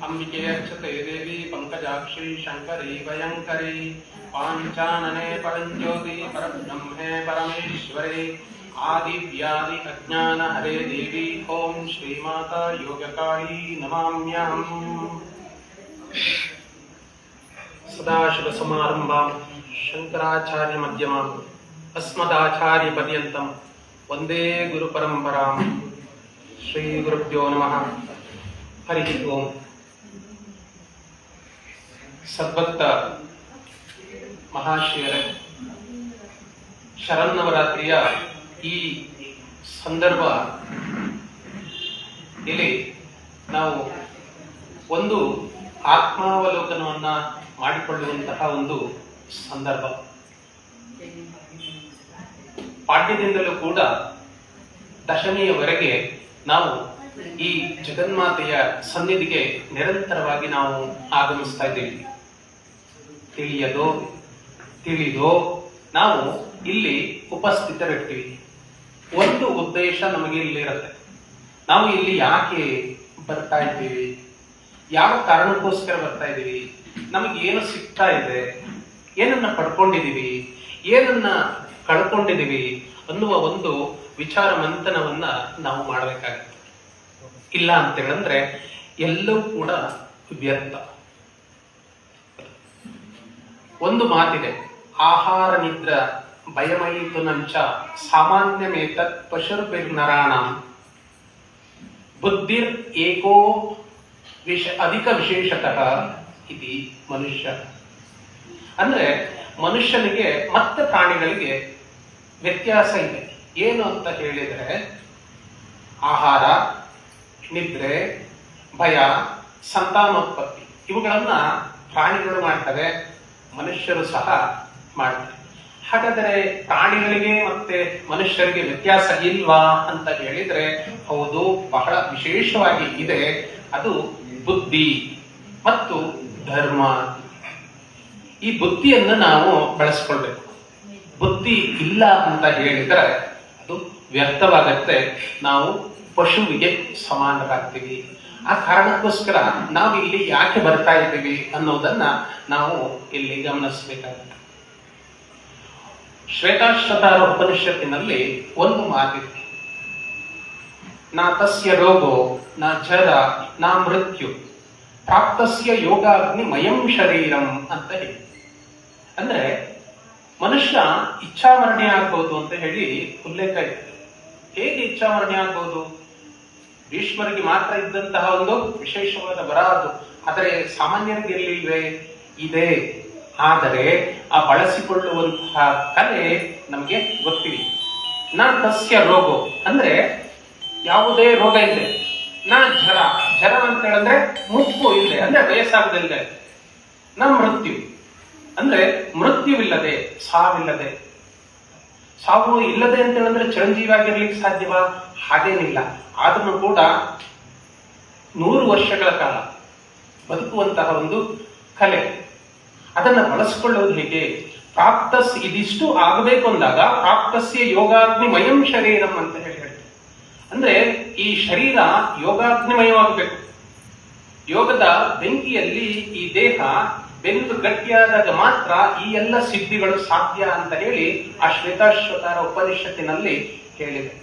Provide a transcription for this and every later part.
अंबिके अक्षते देवी पंकजाक्षी शंकरी भयंकरी पांचानने परंज्योति परब्रह्मे परमेश्वरे आदि व्याधि अज्ञान हरे देवी ओम श्रीमाता योगकाली नमाम्यहम्। सदाशिव समारंभां शंकराचार्य मध्यमाम् अस्मदाचार्य पर्यन्तं वंदे गुरु परंपरां। श्री गुरुभ्यो नमः। हरि ओम। ಸದ್ಭಕ್ತ ಮಹಾಶಯರೇ, ಶರನ್ನವರಾತ್ರಿಯ ಈ ಸಂದರ್ಭ ಇಲ್ಲಿ ನಾವು ಒಂದು ಆತ್ಮಾವಲೋಕನವನ್ನ ಮಾಡಿಕೊಳ್ಳುವಂತಹ ಒಂದು ಸಂದರ್ಭ. ಪಾಠ್ಯದಿಂದಲೂ ಕೂಡ ದಶಮಿಯವರೆಗೆ ನಾವು ಈ ಜಗನ್ಮಾತೆಯ ಸನ್ನಿಧಿಗೆ ನಿರಂತರವಾಗಿ ನಾವು ಆಗಮಿಸ್ತಾ ಇದ್ದೀವಿ. ತಿಳಿದೋ ನಾವು ಇಲ್ಲಿ ಉಪಸ್ಥಿತರಿರ್ತೀವಿ. ಒಂದು ಉದ್ದೇಶ ನಮಗೆ ಇಲ್ಲಿ ಇರುತ್ತೆ. ನಾವು ಇಲ್ಲಿ ಯಾಕೆ ಬರ್ತಾ ಇದ್ದೀವಿ, ಯಾವ ಕಾರಣಕ್ಕೋಸ್ಕರ ಬರ್ತಾ ಇದ್ದೀವಿ, ನಮಗೆ ಏನು ಸಿಗ್ತಾ ಇದೆ, ಏನನ್ನ ಪಡ್ಕೊಂಡಿದ್ದೀವಿ, ಏನನ್ನ ಕಳ್ಕೊಂಡಿದ್ದೀವಿ ಅನ್ನುವ ಒಂದು ವಿಚಾರ ಮಂಥನವನ್ನ ನಾವು ಮಾಡಬೇಕಾಗುತ್ತೆ. ಇಲ್ಲ ಅಂತ ಹೇಳಿದ್ರೆ ಎಲ್ಲವೂ ಕೂಡ ವ್ಯರ್ಥ. ಒಂದು ಮಾತಿದೆ, ಆಹಾರ ನಿದ್ರ ಭಯಮಯಿತು ನಂಚ ಸಾಮಾನ್ಯಮೇತತ್ ಪಶುರ್ಭಿರ್ನರಾಣಾಂ ಬುದ್ಧಿರ್ ಏಕೋ ಅಧಿಕ ವಿಶೇಷತಃ ಇತಿ ಮನುಷ್ಯ. ಅಂದ್ರೆ ಮನುಷ್ಯನಿಗೆ ಮತ್ತೆ ಪ್ರಾಣಿಗಳಿಗೆ ವ್ಯತ್ಯಾಸ ಇದೆ. ಏನು ಅಂತ ಹೇಳಿದ್ರೆ ಆಹಾರ, ನಿದ್ರೆ, ಭಯ, ಸಂತಾನೋತ್ಪತ್ತಿ ಇವುಗಳನ್ನ ಪ್ರಾಣಿಗಳು ಮಾಡ್ತವೆ, ಮನುಷ್ಯರು ಸಹ ಮಾಡ್ತಾರೆ. ಹಾಗಾದರೆ ಪ್ರಾಣಿಗಳಿಗೆ ಮತ್ತೆ ಮನುಷ್ಯರಿಗೆ ವ್ಯತ್ಯಾಸ ಇಲ್ವಾ ಅಂತ ಹೇಳಿದ್ರೆ ಹೌದು, ಬಹಳ ವಿಶೇಷವಾಗಿ ಇದೆ. ಅದು ಬುದ್ಧಿ ಮತ್ತು ಧರ್ಮ. ಈ ಬುದ್ಧಿಯನ್ನು ನಾವು ಬಳಸ್ಕೊಳ್ಬೇಕು. ಬುದ್ಧಿ ಇಲ್ಲ ಅಂತ ಹೇಳಿದ್ರೆ ಅದು ವ್ಯರ್ಥವಾಗತ್ತೆ. ನಾವು ಪಶುವಿಗೆ ಸಮಾನರಾಗ್ತೀವಿ. ಆ ಕಾರಣಕ್ಕೋಸ್ಕರ ನಾವು ಇಲ್ಲಿ ಯಾಕೆ ಬರ್ತಾ ಇದ್ದೀವಿ ಅನ್ನೋದನ್ನ ನಾವು ಇಲ್ಲಿ ಗಮನಿಸಬೇಕಾಗುತ್ತೆ. ಶ್ವೇತಾಶ್ವತಾರ ಉಪನಿಷತ್ತಿನಲ್ಲಿ ಒಂದು ಮಾತಿದೆ, ನಾ ತಸ್ಯ ರೋಗೋ ನಾ ಜರ ನಾ ಮೃತ್ಯು ಪ್ರಾಪ್ತಸ್ಯ ಯೋಗಾಗ್ನಿ ಮಯಂ ಶರೀರಂ ಅಂತ ಹೇಳಿ. ಅಂದ್ರೆ ಮನುಷ್ಯ ಇಚ್ಛಾಮರಣೆ ಆಗ್ಬಹುದು ಅಂತ ಹೇಳಿ ಉಲ್ಲೇಖ ಇದೆ. ಹೇಗೆ ಇಚ್ಛಾಮರಣೆ ಆಗ್ಬಹುದು? ಭೀಷ್ಮರಿಗೆ ಮಾತ್ರ ಇದ್ದಂತಹ ಒಂದು ವಿಶೇಷವಾದ ವರ ಅದು. ಆದರೆ ಸಾಮಾನ್ಯರಿಗೆ ಎಲ್ಲಿವೆ? ಇದೆ. ಆದರೆ ಆ ಬಳಸಿಕೊಳ್ಳುವಂತಹ ಕಲೆ ನಮಗೆ ಗೊತ್ತಿದೆ. ನಾ ತಸ್ಯ ರೋಗೋ ಅಂದ್ರೆ ಯಾವುದೇ ರೋಗ ಇದೆ. ನಾ ಜರ ಅಂತ ಹೇಳಿದ್ರೆ ಮುಪ್ಪು ಇಲ್ಲದೆ, ಅಂದ್ರೆ ವಯಸ್ಸಾಗದಿಲ್ಲದೆ. ನಾ ಮೃತ್ಯು ಅಂದ್ರೆ ಮೃತ್ಯುವಿಲ್ಲದೆ, ಸಾವಿಲ್ಲದೆ. ಸಾವು ಇಲ್ಲದೆ ಅಂತ ಹೇಳಿದ್ರೆ ಚಿರಂಜೀವಿ ಆಗಿರ್ಲಿಕ್ಕೆ ಸಾಧ್ಯವಾ? ಹಾಗೇನಿಲ್ಲ. ಆದ್ರೂ ಕೂಡ 100 ವರ್ಷಗಳ ಕಾಲ ಬದುಕುವಂತಹ ಒಂದು ಕಲೆ. ಅದನ್ನ ಬಳಸಿಕೊಳ್ಳುವುದು ಹೇಗೆ? ಇದಿಷ್ಟು ಆಗಬೇಕು ಅಂದಾಗ ಪ್ರಾಪ್ತಸ್ಯ ಯೋಗಾಗ್ನಿ ಮಯಂ ಶರೀರಂ ಅಂತ ಹೇಳಿ ಅಂದ್ರೆ ಈ ಶರೀರ ಯೋಗಾಗ್ನಿಮಯವಾಗಬೇಕು. ಯೋಗದ ಬೆಂಕಿಯಲ್ಲಿ ಈ ದೇಹ ಬೆಂದು ಗಟ್ಟಿಯಾದಾಗ ಮಾತ್ರ ಈ ಎಲ್ಲ ಸಿದ್ಧಿಗಳು ಸಾಧ್ಯ ಅಂತ ಹೇಳಿ ಆ ಶ್ವೇತಾಶ್ವತಾರ ಉಪನಿಷತ್ತಿನಲ್ಲಿ ಹೇಳಿದೆ.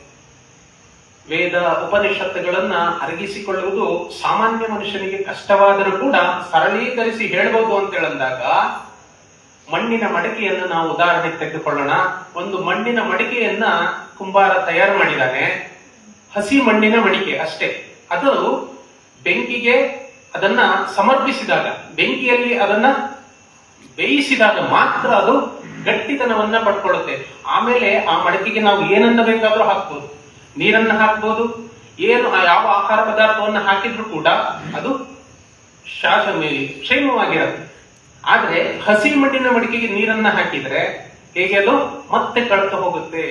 ವೇದ ಉಪನಿಷತ್ತುಗಳನ್ನ ಅರಗಿಸಿಕೊಳ್ಳುವುದು ಸಾಮಾನ್ಯ ಮನುಷ್ಯನಿಗೆ ಕಷ್ಟವಾದರೂ ಕೂಡ ಸರಳೀಕರಿಸಿ ಹೇಳಬಹುದು ಅಂತ ಹೇಳಿದಾಗ, ಮಣ್ಣಿನ ಮಡಿಕೆಯನ್ನು ನಾವು ಉದಾಹರಣೆಗೆ ತೆಗೆದುಕೊಳ್ಳೋಣ. ಒಂದು ಮಣ್ಣಿನ ಮಡಿಕೆಯನ್ನ ಕುಂಬಾರ ತಯಾರು ಮಾಡಿದ್ದಾನೆ. ಹಸಿ ಮಣ್ಣಿನ ಮಡಿಕೆ ಅಷ್ಟೇ. ಅದು ಬೆಂಕಿಗೆ ಅದನ್ನ ಸಮರ್ಪಿಸಿದಾಗ, ಬೆಂಕಿಯಲ್ಲಿ ಅದನ್ನ ಬೇಯಿಸಿದಾಗ ಮಾತ್ರ ಅದು ಗಟ್ಟಿತನವನ್ನ ಪಡ್ಕೊಳ್ಳುತ್ತೆ. ಆಮೇಲೆ ಆ ಮಡಿಕೆಗೆ ನಾವು ಏನನ್ನ ಬೇಕಾದ್ರೂ ಹಾಕ್ಬೋದು. ನೀರನ್ನ ಹಾಕ್ಬೋದು, ಯಾವ ಆಹಾರ ಪದಾರ್ಥವನ್ನ ಹಾಕಿದ್ರು ಕೂಡ ಅದು ಕ್ಷೇಮವಾಗಿರುತ್ತೆ. ಆದ್ರೆ ಹಸಿ ಮಣ್ಣಿನ ಮಡಿಕೆಗೆ ನೀರನ್ನ ಹಾಕಿದ್ರೆ ಹೇಗೆ ಅದು ಮತ್ತೆ ಕಳೆದು ಹೋಗುತ್ತೆ.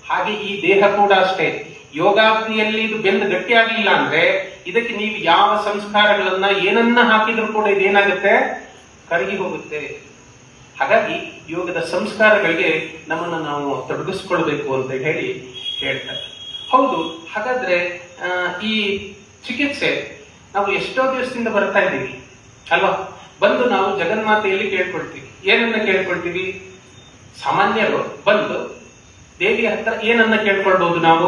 ಹಾಗೆ ಈ ದೇಹ ಕೂಡ ಅಷ್ಟೇ. ಯೋಗಾಗ್ನಿಯಲ್ಲಿ ಇದು ಬೆಂದು ಗಟ್ಟಿಯಾಗಲಿಲ್ಲ ಅಂದ್ರೆ ಇದಕ್ಕೆ ನೀವು ಯಾವ ಸಂಸ್ಕಾರಗಳನ್ನ ಏನನ್ನ ಹಾಕಿದ್ರು ಕೂಡ ಇದೇನಾಗುತ್ತೆ? ಕರಗಿ ಹೋಗುತ್ತೆ. ಹಾಗಾಗಿ ಯೋಗದ ಸಂಸ್ಕಾರಗಳಿಗೆ ನಮ್ಮನ್ನು ನಾವು ತೊಡಗಿಸ್ಕೊಳ್ಬೇಕು ಅಂತ ಹೇಳಿ ಹೇಳ್ತಾರೆ. ಹೌದು, ಹಾಗಾದ್ರೆ ಈ ಚಿಕಿತ್ಸೆ ನಾವು ಎಷ್ಟೋ ದಿವಸದಿಂದ ಬರ್ತಾ ಇದ್ದೀವಿ ಅಲ್ವಾ? ಬಂದು ನಾವು ಜಗನ್ಮಾತೆಯಲ್ಲಿ ಕೇಳ್ಕೊಳ್ತೀವಿ. ಏನನ್ನ ಕೇಳ್ಕೊಳ್ತೀವಿ? ಸಾಮಾನ್ಯರು ಬಂದು ದೇವಿಯ ಹತ್ರ ಏನನ್ನ ಕೇಳ್ಕೊಳ್ಬಹುದು ನಾವು?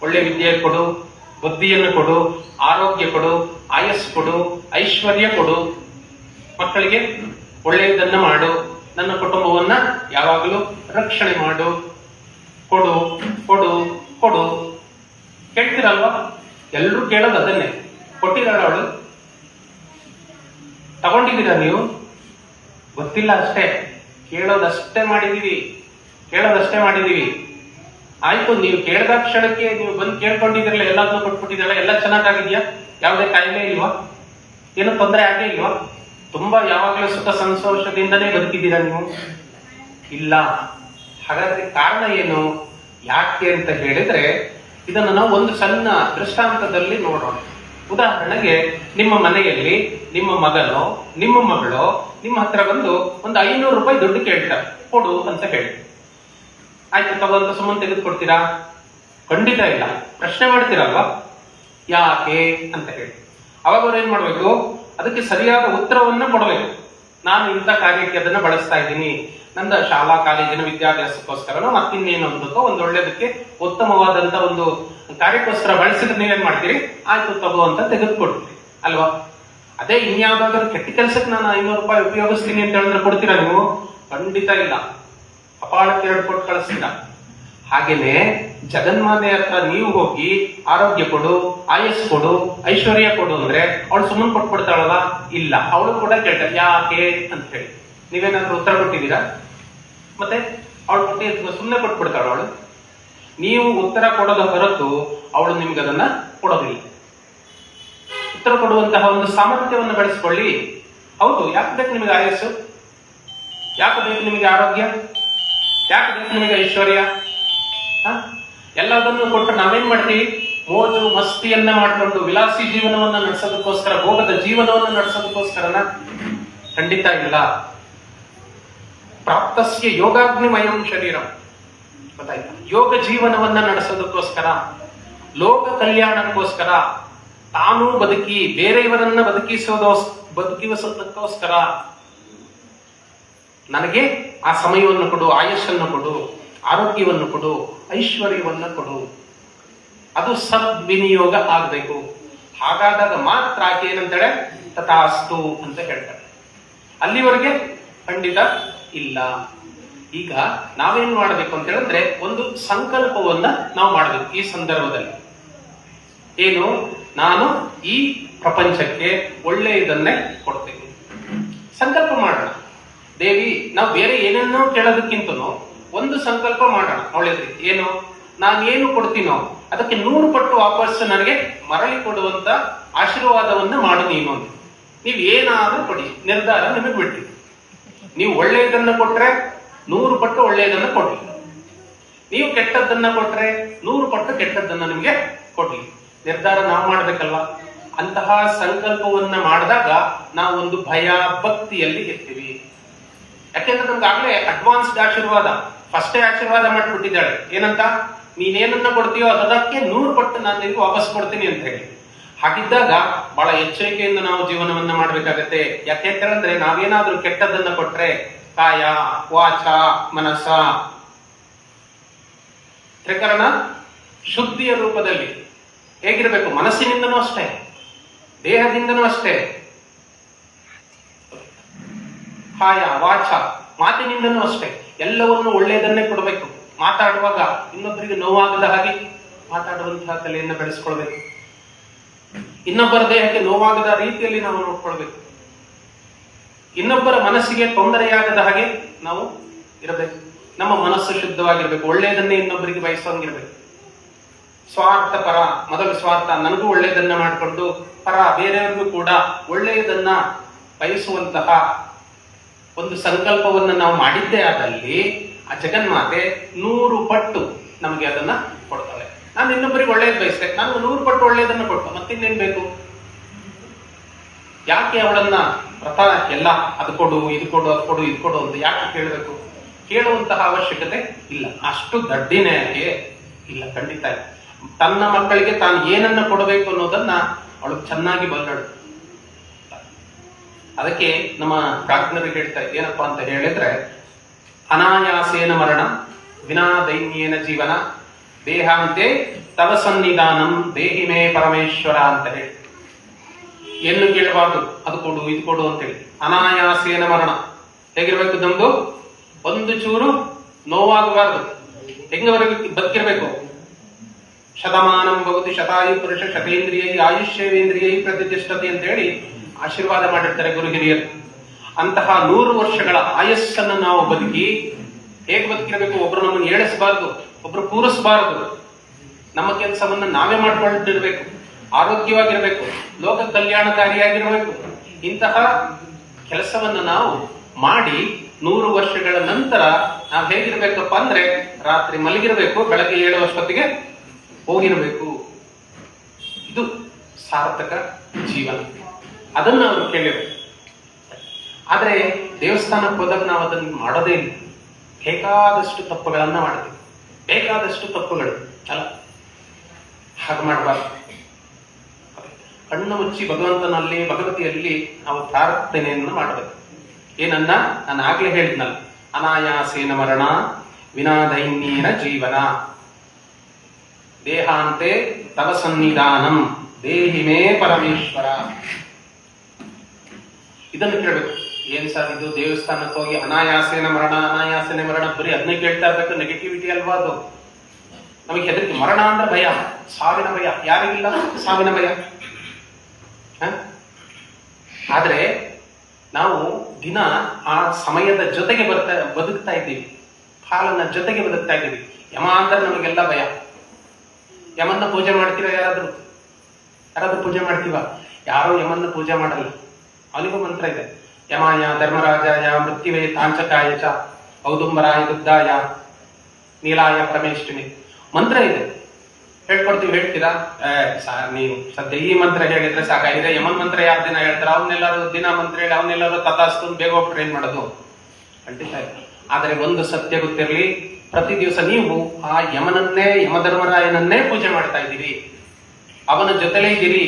ಒಳ್ಳೆ ವಿದ್ಯೆ ಕೊಡು, ಬುದ್ಧಿಯನ್ನು ಕೊಡು, ಆರೋಗ್ಯ ಕೊಡು, ಆಯಸ್ಸು ಕೊಡು, ಐಶ್ವರ್ಯ ಕೊಡು, ಮಕ್ಕಳಿಗೆ ಒಳ್ಳೆಯದನ್ನ ಮಾಡು, ನನ್ನ ಕುಟುಂಬವನ್ನ ಯಾವಾಗಲೂ ರಕ್ಷಣೆ ಮಾಡು, ಕೊಡು ಕೊಡು ಕೊಡು. ಕೇಳ್ತೀರಲ್ವಾ? ಎಲ್ಲರೂ ಕೇಳೋದು ಅದನ್ನೇ. ಕೊಟ್ಟಿದ್ದಾಳ ಅವಳು? ತಗೊಂಡಿದ್ದೀರಾ ನೀವು? ಗೊತ್ತಿಲ್ಲ ಅಷ್ಟೇ. ಕೇಳೋದಷ್ಟೇ ಮಾಡಿದೀವಿ. ಆಯ್ತು, ನೀವು ಕೇಳಿದ ಕ್ಷಣಕ್ಕೆ ನೀವು ಬಂದು ಕೇಳ್ಕೊಂಡಿದ್ರಲ್ಲ, ಎಲ್ಲದನ್ನೂ ಕೊಟ್ಬಿಟ್ಟಿದ್ರಲ್ಲ, ಎಲ್ಲ ಚೆನ್ನಾಗಿದ್ಯಾ? ಯಾವುದೇ ಕಾಯಿಲೆ ಇಲ್ವಾ? ಏನೋ ತೊಂದರೆ ಆಗೇ ಇಲ್ವಾ? ತುಂಬಾ ಯಾವಾಗಲೂ ಸುಖ ಸಂತೋಷದಿಂದನೇ ಬದುಕಿದ್ದೀರಾ ನೀವು? ಇಲ್ಲ. ಹಾಗಾದ್ರೆ ಕಾರಣ ಏನು, ಯಾಕೆ ಅಂತ ಹೇಳಿದ್ರೆ, ಇದನ್ನು ನಾವು ಒಂದು ಸಣ್ಣ ದೃಷ್ಟಾಂತದಲ್ಲಿ ನೋಡೋಣ. ಉದಾಹರಣೆಗೆ, ನಿಮ್ಮ ಮನೆಯಲ್ಲಿ ನಿಮ್ಮ ಮಗನೋ ನಿಮ್ಮ ಮಗಳೋ ನಿಮ್ಮ ಹತ್ರ ಬಂದು ಒಂದು 500 ರೂಪಾಯಿ ದುಡ್ಡು ಕೇಳ್ತಾರೆ, ಕೊಡು ಅಂತ ಹೇಳಿ. ಆಯ್ತು, ತಗೊಂತ ಸುಮ್ಮನೆ ತೆಗೆದುಕೊಡ್ತೀರಾ? ಖಂಡಿತ ಇಲ್ಲ. ಪ್ರಶ್ನೆ ಮಾಡ್ತೀರಲ್ವಾ, ಯಾಕೆ ಅಂತ ಹೇಳಿ. ಅವಾಗ ಅವ್ರು ಏನ್ ಮಾಡ್ಬೇಕು? ಅದಕ್ಕೆ ಸರಿಯಾದ ಉತ್ತರವನ್ನ ಕೊಡಬೇಕು. ನಾನು ಇಂಥ ಕಾರ್ಯಕ್ಕೆ ಅದನ್ನ ಬಳಸ್ತಾ ಇದ್ದೀನಿ, ನನ್ನ ಶಾಲಾ ಕಾಲೇಜಿನ ವಿದ್ಯಾಭ್ಯಾಸಕ್ಕೋಸ್ಕರನೋ ಮತ್ತಿನ್ನೇನು ಅಂತಕ್ಕೋ ಒಂದು ಒಳ್ಳೇದಕ್ಕೆ ಉತ್ತಮವಾದಂತ ಒಂದು ಕಾರ್ಯಕ್ಕೋಸ್ಕರ ಬಳಸಿದ್ರೆ ನೀವೇನ್ ಮಾಡ್ತೀರಿ? ಆಯ್ತು ತಗೋ ಅಂತ ತೆಗೆದುಕೊಡ್ತೀರಿ ಅಲ್ವಾ? ಅದೇ ಇನ್ಯಾವುದಾದ್ರೂ ಕೆಟ್ಟ ಕೆಲಸಕ್ಕೆ ನಾನು 500 ರೂಪಾಯಿ ಉಪಯೋಗಿಸ್ತೀನಿ ಅಂತ ಹೇಳಿದ್ರೆ ಕೊಡ್ತೀರಾ ನೀವು? ಖಂಡಿತ ಇಲ್ಲ. ಕಪಾಳಕ್ಕೆ 2 ಕೊಟ್ಟು ಕಳಿಸ್ತೀರಾ. ಹಾಗೇನೆ ಜಗನ್ಮಾತೆ ಹತ್ರ ನೀವು ಹೋಗಿ ಆರೋಗ್ಯ ಕೊಡು, ಆಯಸ್ಸು ಕೊಡು, ಐಶ್ವರ್ಯ ಕೊಡು ಅಂದ್ರೆ ಅವಳು ಸುಮ್ಮನೆ ಕೊಟ್ಬಿಡ್ತಾಳಲ್ಲ? ಇಲ್ಲ. ಅವಳು ಕೂಡ ಕೇಳ್ತಾಳೆ ಯಾಕೆ ಅಂತ ಹೇಳಿ. ನೀವೇನಾದ್ರೂ ಉತ್ತರ ಕೊಟ್ಟಿದ್ದೀರಾ? ಮತ್ತೆ ಅವಳು ಸುಮ್ಮನೆ ಕೊಟ್ಬಿಡ್ತಾಳ ಅವಳು? ನೀವು ಉತ್ತರ ಕೊಡೋದ ಹೊರತು ಅವಳು ನಿಮ್ಗೆ ಅದನ್ನ ಕೊಡೋದಿಲ್ಲ. ಉತ್ತರ ಕೊಡುವಂತಹ ಒಂದು ಸಾಮರ್ಥ್ಯವನ್ನು ಬೆಳೆಸ್ಕೊಳ್ಳಿ. ಹೌದು, ಯಾಕೆ ಬೇಕು ನಿಮಗೆ ಆಯಸ್ಸು? ಯಾಕೆ ಬೇಕು ನಿಮಗೆ ಆರೋಗ್ಯ? ಯಾಕೆ ಬೇಕು ನಿಮಗೆ ಐಶ್ವರ್ಯ? ಎಲ್ಲದನ್ನು ಕೊಟ್ಟು ನಾವೇನ್ ಮಾಡ್ತೀವಿ? ಮೋಜು ಮಸ್ತಿಯನ್ನ ಮಾಡಿಕೊಂಡು ವಿಲಾಸಿ ಜೀವನವನ್ನ ನಡೆಸೋದಕ್ಕೋಸ್ಕರ, ಭೋಗದ ಜೀವನವನ್ನ ನಡೆಸೋದಕ್ಕೋಸ್ಕರನ? ಖಂಡಿತ ಇಲ್ಲ. ಪ್ರಾಪ್ತಸ್ಯ ಯೋಗಾಗ್ನಿಮಯಂ ಶರೀರಂ. ಗೊತ್ತಾಯ್ತಾ? ಯೋಗ ಜೀವನವನ್ನ ನಡೆಸೋದಕ್ಕೋಸ್ಕರ, ಲೋಕ ಕಲ್ಯಾಣಕ್ಕೋಸ್ಕರ, ತಾನೂ ಬದುಕಿ ಬೇರೆಯವರನ್ನ ಬದುಕಿಸೋದಕ್ಕೋಸ್ಕರ ನನಗೆ ಆ ಸಮಯವನ್ನು ಕೊಡು, ಆಯುಷನ್ನು ಕೊಡು, ಆರೋಗ್ಯವನ್ನು ಕೊಡು, ಐಶ್ವರ್ಯವನ್ನು ಕೊಡು. ಅದು ಸದ್ವಿನಿಯೋಗ ಆಗ್ಬೇಕು. ಹಾಗಾದಾಗ ಮಾತ್ರ ಆಕೆ ಏನಂತಾಳೆ? ತಥಾಸ್ತು ಅಂತ ಹೇಳ್ತಾಳೆ. ಅಲ್ಲಿವರೆಗೆ ಖಂಡಿತ ಇಲ್ಲ. ಈಗ ನಾವೇನ್ ಮಾಡಬೇಕು ಅಂತ ಹೇಳಿದ್ರೆ, ಒಂದು ಸಂಕಲ್ಪವನ್ನ ನಾವು ಮಾಡಬೇಕು ಈ ಸಂದರ್ಭದಲ್ಲಿ. ಏನು? ನಾನು ಈ ಪ್ರಪಂಚಕ್ಕೆ ಒಳ್ಳೆಯದನ್ನೇ ಕೊಡ್ತೇನೆ. ಸಂಕಲ್ಪ ಮಾಡೋಣ. ದೇವಿ, ನಾವು ಬೇರೆ ಏನನ್ನೋ ಕೇಳೋದಕ್ಕಿಂತನೂ ಒಂದು ಸಂಕಲ್ಪ ಮಾಡೋಣ ಒಳ್ಳೇದ್ರಿ. ಏನು? ನಾನೇನು ಕೊಡ್ತೀನೋ ಅದಕ್ಕೆ 100 ಪಟ್ಟು ವಾಪಸ್ ನನಗೆ ಮರಳಿ ಕೊಡುವಂತ ಆಶೀರ್ವಾದವನ್ನ ಮಾಡು ನೀನು. ನೀವು ಏನಾದ್ರೂ ಕೊಡಿ, ನಿರ್ಧಾರ ನಿಮಗೆ ಬಿಡ್ತೀವಿ. ನೀವು ಒಳ್ಳೆಯದನ್ನ ಕೊಟ್ರೆ 100 ಪಟ್ಟು ಒಳ್ಳೆಯದನ್ನ ಕೊಡ್ಲಿ. ನೀವು ಕೆಟ್ಟದ್ದನ್ನ ಕೊಟ್ರೆ 100 ಪಟ್ಟು ಕೆಟ್ಟದ್ದನ್ನ ನಿಮ್ಗೆ ಕೊಡ್ಲಿ. ನಿರ್ಧಾರ ನಾವು ಮಾಡ್ಬೇಕಲ್ವಾ? ಅಂತಹ ಸಂಕಲ್ಪವನ್ನ ಮಾಡಿದಾಗ ನಾವು ಒಂದು ಭಯ ಭಕ್ತಿಯಲ್ಲಿ ಇರ್ತೀವಿ. ಯಾಕೆಂದ್ರೆ ನಮ್ಗೆ ಆಗ್ಲೇ ಅಡ್ವಾನ್ಸ್ಡ್ ಆಶೀರ್ವಾದ, ಫಸ್ಟೇ ಆಶೀರ್ವಾದ ಮಾಡ್ಬಿಟ್ಟಿದ್ದಾಳೆ. ಏನಂತ? ನೀನೇನನ್ನ ಕೊಡ್ತೀಯೋ ಅದಕ್ಕೆ 100 ಪಟ್ಟು ನಾನು ನಿಮ್ಗೆ ವಾಪಸ್ ಕೊಡ್ತೀನಿ ಅಂತ ಹೇಳಿ. ಹಾಗಿದ್ದಾಗ ಬಹಳ ಎಚ್ಚರಿಕೆಯಿಂದ ನಾವು ಜೀವನವನ್ನ ಮಾಡ್ಬೇಕಾಗತ್ತೆ. ಯಾಕೆಂದ್ರೆ ನಾವೇನಾದ್ರೂ ಕೆಟ್ಟದನ್ನ ಕೊಟ್ರೆ ಕಾಯ ವಾಚ ಮನಸ ತ್ರಿಕರಣ ಶುದ್ಧಿಯ ರೂಪದಲ್ಲಿ ಹೇಗಿರ್ಬೇಕು? ಮನಸ್ಸಿನಿಂದನೂ ಅಷ್ಟೇ, ದೇಹದಿಂದನೂ ಅಷ್ಟೇ, ಕಾಯ ವಾಚ ಮಾತಿನಿಂದನೂ ಅಷ್ಟೇ. ಎಲ್ಲವನ್ನು ಒಳ್ಳೆಯದನ್ನೇ ಕೊಡಬೇಕು. ಮಾತಾಡುವಾಗ ಇನ್ನೊಬ್ಬರಿಗೆ ನೋವಾಗದ ಹಾಗೆ ಮಾತಾಡುವಂತಹ ಕಲೆಯನ್ನು ಬೆಳೆಸ್ಕೊಳ್ಬೇಕು. ಇನ್ನೊಬ್ಬರ ದೇಹಕ್ಕೆ ನೋವಾಗದ ರೀತಿಯಲ್ಲಿ ನಾವು ನೋಡ್ಕೊಳ್ಬೇಕು. ಇನ್ನೊಬ್ಬರ ಮನಸ್ಸಿಗೆ ತೊಂದರೆಯಾಗದ ಹಾಗೆ ನಾವು ಇರಬೇಕು. ನಮ್ಮ ಮನಸ್ಸು ಶುದ್ಧವಾಗಿರ್ಬೇಕು. ಒಳ್ಳೆಯದನ್ನೇ ಇನ್ನೊಬ್ಬರಿಗೆ ಬಯಸೋಂಗಿರ್ಬೇಕು. ಸ್ವಾರ್ಥ ಪರ, ಮೊದಲು ಸ್ವಾರ್ಥ, ನನಗೂ ಒಳ್ಳೆಯದನ್ನ ಮಾಡಿಕೊಂಡು ಪರ ಬೇರೆಯವ್ರಿಗೂ ಕೂಡ ಒಳ್ಳೆಯದನ್ನ ಬಯಸುವಂತಹ ಒಂದು ಸಂಕಲ್ಪವನ್ನು ನಾವು ಮಾಡಿದ್ದೇ ಆದಲ್ಲಿ ಆ ಜಗನ್ಮಾತೆ 100 ಪಟ್ಟು ನಮಗೆ ಅದನ್ನ ಕೊಡ್ತಾಳೆ. ನಾನು ಇನ್ನೊಬ್ಬರಿಗೆ ಒಳ್ಳೆಯದು ಬಯಸ್ತೆ, ನಾನು 100 ಪಟ್ಟು ಒಳ್ಳೆಯದನ್ನ ಕೊಟ್ಟು ಮತ್ತಿನ್ನೇನ್ ಬೇಕು? ಯಾಕೆ ಅವಳನ್ನ ವ್ರತ ಎಲ್ಲ ಅದು ಕೊಡು ಇದು ಕೊಡು ಅದು ಕೊಡು ಇದು ಕೊಡು ಅಂತ ಯಾಕೆ ಕೇಳಬೇಕು? ಕೇಳುವಂತಹ ಅವಶ್ಯಕತೆ ಇಲ್ಲ. ಅಷ್ಟು ದಡ್ಡಿನೇ ಇಲ್ಲ, ಖಂಡಿತ ಇಲ್ಲ. ತನ್ನ ಮಕ್ಕಳಿಗೆ ತಾನು ಏನನ್ನ ಕೊಡಬೇಕು ಅನ್ನೋದನ್ನ ಅವಳು ಚೆನ್ನಾಗಿ ಬಲ್ಲಳು. ಅದಕ್ಕೆ ನಮ್ಮ ಪ್ರಾಜ್ಞರಿಗೆ ಹೇಳ್ತಾ ಏನಪ್ಪಾ ಅಂತ ಹೇಳಿದ್ರೆ, ಅನಾಯಾಸೇನ ಮರಣ ವಿನಾ ದೈನ್ಯೇನ ಜೀವನ ದೇಹಾಂತೆ ತವ ಸನ್ನಿಧಾನಂ ದೇಹಿ ಮೇ ಪರಮೇಶ್ವರ ಅಂತ ಹೇಳಿ. ಏನು ಕೇಳಬಾರ್ದು, ಅದು ಕೊಡು ಇದು ಕೊಡು ಅಂತೇಳಿ. ಅನಾಯಾಸೇನ ಮರಣ ಹೇಗಿರ್ಬೇಕು? ನಮ್ದು ಒಂದು ಚೂರು ನೋವಾಗಬಾರ್ದು. ಹೆಂಗವರೆಗೂ ಬದುಕಿರ್ಬೇಕು? ಶತಮಾನಂ ಭವತಿ ಶತಾಯು ಪುರುಷ ಶತೇಂದ್ರಿಯ ಆಯುಷ್ಯವೇಂದ್ರಿಯ ಪ್ರತಿಷ್ಠತೆ ಅಂತ ಹೇಳಿ ಆಶೀರ್ವಾದ ಮಾಡಿರ್ತಾರೆ ಗುರು ಹಿರಿಯರು. ಅಂತಹ 100 ವರ್ಷಗಳ ಆಯಸ್ಸನ್ನು ನಾವು ಬದುಕಿ ಹೇಗೆ ಬದುಕಿರಬೇಕು? ಒಬ್ರು ನಮ್ಮನ್ನು ಏಳಿಸಬಾರ್ದು, ಒಬ್ರು ಕೂರಿಸಬಾರದು. ನಮ್ಮ ಕೆಲಸವನ್ನ ನಾವೇ ಮಾಡ್ಕೊಂಡಿರ್ಬೇಕು, ಆರೋಗ್ಯವಾಗಿರ್ಬೇಕು, ಲೋಕ ಕಲ್ಯಾಣಕಾರಿಯಾಗಿರ್ಬೇಕು. ಇಂತಹ ಕೆಲಸವನ್ನ ನಾವು ಮಾಡಿ 100 ವರ್ಷಗಳ ನಂತರ ನಾವು ಹೇಗಿರ್ಬೇಕಪ್ಪ ಅಂದ್ರೆ, ರಾತ್ರಿ ಮಲಗಿರ್ಬೇಕು, ಬೆಳಗ್ಗೆ ಏಳುವಷ್ಟೊತ್ತಿಗೆ ಹೋಗಿರ್ಬೇಕು. ಇದು ಸಾರ್ಥಕ ಜೀವನ. ಅದನ್ನ ಅವರು ಕೇಳಿರ್ಬೇಕು. ಆದ್ರೆ ದೇವಸ್ಥಾನಕ್ಕೆ ಹೋದಾಗ ನಾವು ಅದನ್ನು ಮಾಡೋದೇ ಇಲ್ಲ. ಬೇಕಾದಷ್ಟು ತಪ್ಪುಗಳನ್ನ ಮಾಡ್ತೀವಿ, ಬೇಕಾದಷ್ಟು ತಪ್ಪುಗಳು ಅಲ್ಲ. ಹಾಗೆ ಮಾಡಬಾರ್ದು. ಕಣ್ಣು ಮುಚ್ಚಿ ಭಗವಂತನಲ್ಲಿ ಭಗವತಿಯಲ್ಲಿ ನಾವು ಪ್ರಾರ್ಥನೆಯನ್ನು ಮಾಡಬೇಕು. ಏನನ್ನ ನಾನು ಆಗ್ಲೇ ಹೇಳಿದ್ನಲ್ಲ, ಅನಾಯಾಸೇನ ಮರಣ ವಿನಾ ದೈನ್ಯೇನ ಜೀವನ ದೇಹಾಂತೆ ತವ ಸನ್ನಿಧಾನಂ ದೇಹಿ ಮೇ ಪರಮೇಶ್ವರ. ಇದನ್ನು ಕೇಳಬೇಕು. ಏನ್ ಸರ್ ಇದು ದೇವಸ್ಥಾನಕ್ಕೆ ಹೋಗಿ ಅನಾಯಾಸೇನ ಮರಣ ಬರೀ ಅದನ್ನೇ ಕೇಳ್ತಾ ಇರ್ಬೇಕು? ನೆಗೆಟಿವಿಟಿ ಅಲ್ವಾ ಅದು? ನಮಗೆ ಹೆದರಿಕೆ. ಮರಣ ಅಂದ್ರೆ ಭಯ, ಸಾವಿನ ಭಯ. ಯಾರಿಗಿಲ್ಲ ಸಾವಿನ ಭಯ? ಆದ್ರೆ ನಾವು ದಿನ ಆ ಸಮಯದ ಜೊತೆಗೆ ಬದುಕ್ತಾ ಇದ್ದೀವಿ, ಕಾಲನ ಜೊತೆಗೆ ಬದುಕ್ತಾ ಇದ್ದೀವಿ. ಯಮ ಅಂದ್ರೆ ನಮಗೆಲ್ಲ ಭಯ. ಯಮನ್ನ ಪೂಜೆ ಮಾಡ್ತೀರಾ? ಯಾರಾದ್ರೂ ಪೂಜೆ ಮಾಡ್ತೀವ? ಯಾರೋ ಯಮನ್ನ ಪೂಜೆ ಮಾಡಲ್ಲ. ಅವನಿಗೂ ಮಂತ್ರ ಇದೆ. ಯಮಾಯ ಧರ್ಮರಾಜಾಯ ಮೃತ್ಯುವೇ ತಾಂಚಕಾಯ ಚ ಔದುಂಬರಾಯ ದುಗ್ಧಾಯ ನೀಲಾಯ ಪರಮೇಶ್ವರಿ ಮಂತ್ರ ಇದೆ. ಹೇಳ್ಕೊಡ್ತೀವಿ, ಹೇಳ್ತೀರಾ? ನೀವು ಸದ್ಯ ಈ ಮಂತ್ರ ಹೇಳಿದ್ರೆ ಸಾಕಾಗಿದೆ. ಯಮನ್ ಮಂತ್ರ ಯಾರು ದಿನ ಹೇಳ್ತಾರ? ಅವನ್ನೆಲ್ಲರೂ ದಿನ ಮಂತ್ರ ಹೇಳಿ ಅವನ್ನೆಲ್ಲರೂ ತಥಾಸ್ತು ಬೇಗ ಹೋಗ್ಬಿಟ್ರೆ ಏನ್ ಮಾಡೋದು? ಖಂಡಿತ ಇಲ್ಲ. ಆದ್ರೆ ಒಂದು ಸತ್ಯ ಗೊತ್ತಿರಲಿ, ಪ್ರತಿ ದಿವಸ ನೀವು ಆ ಯಮನನ್ನೇ, ಯಮಧರ್ಮರಾಯನನ್ನೇ ಪೂಜೆ ಮಾಡ್ತಾ ಇದ್ದೀರಿ. ಅವನ ಜೊತೆಲೇ ಇದ್ದೀರಿ.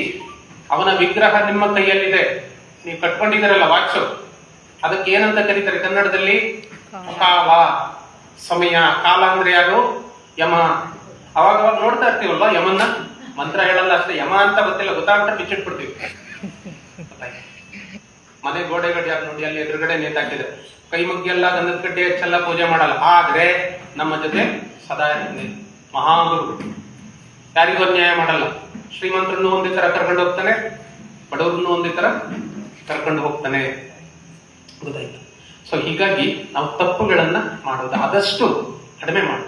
ಅವನ ವಿಗ್ರಹ ನಿಮ್ಮ ಕೈಯಲ್ಲಿದೆ. ನೀವು ಕಟ್ಕೊಂಡಿದ್ದೀರಲ್ಲ ವಾಚು, ಅದಕ್ಕೆ ಏನಂತ ಕರೀತಾರೆ ಕನ್ನಡದಲ್ಲಿ? ಕಾಲ, ಸಮಯ. ಕಾಲ ಅಂದ್ರೆ ಯಾರು? ಯಮ. ಅವಾಗ ನೋಡ್ತಾ ಇರ್ತೀವಲ್ವಾ ಯಮನ್ನ. ಮಂತ್ರ ಹೇಳಲ್ಲ ಅಷ್ಟೇ, ಯಮ ಅಂತ ಗೊತ್ತಿಲ್ಲ, ಗೊತ್ತಾಗ್ಬಿಟ್ರೆ ಬಿಚ್ಚಿಟ್ಬಿಡ್ತೀವಿ. ಮನೆ ಗೋಡೆಗಡೆ ಯಾರು ನೋಡಿ, ಅಲ್ಲಿ ಎದುರುಗಡೆ ನೇತಾಕಿದೆ. ಕೈ ಮುಗ್ಗೆಲ್ಲ ಗಂಧದ ಕಡ್ಡಿ ಹೆಚ್ಚೆಲ್ಲ ಪೂಜೆ ಮಾಡಲ್ಲ. ಆದ್ರೆ ನಮ್ಮ ಜೊತೆ ಸದಾ ಇರ್ತಾನೆ ಮಹಾಗುರು. ಯಾರಿಗೂ ಅನ್ಯಾಯ ಮಾಡಲ್ಲ. ಶ್ರೀಮಂತರನ್ನು ಒಂದೇ ತರ ಕರ್ಕೊಂಡು ಹೋಗ್ತಾನೆ, ಬಡವರನ್ನು ಒಂದೇ ತರ ಕರ್ಕೊಂಡು ಹೋಗ್ತಾನೆ. ಗೊತ್ತಾಯ್ತು? ಸೊ ಹೀಗಾಗಿ ನಾವು ತಪ್ಪುಗಳನ್ನ ಮಾಡೋದು ಆದಷ್ಟು ಕಡಿಮೆ ಮಾಡೋಣ.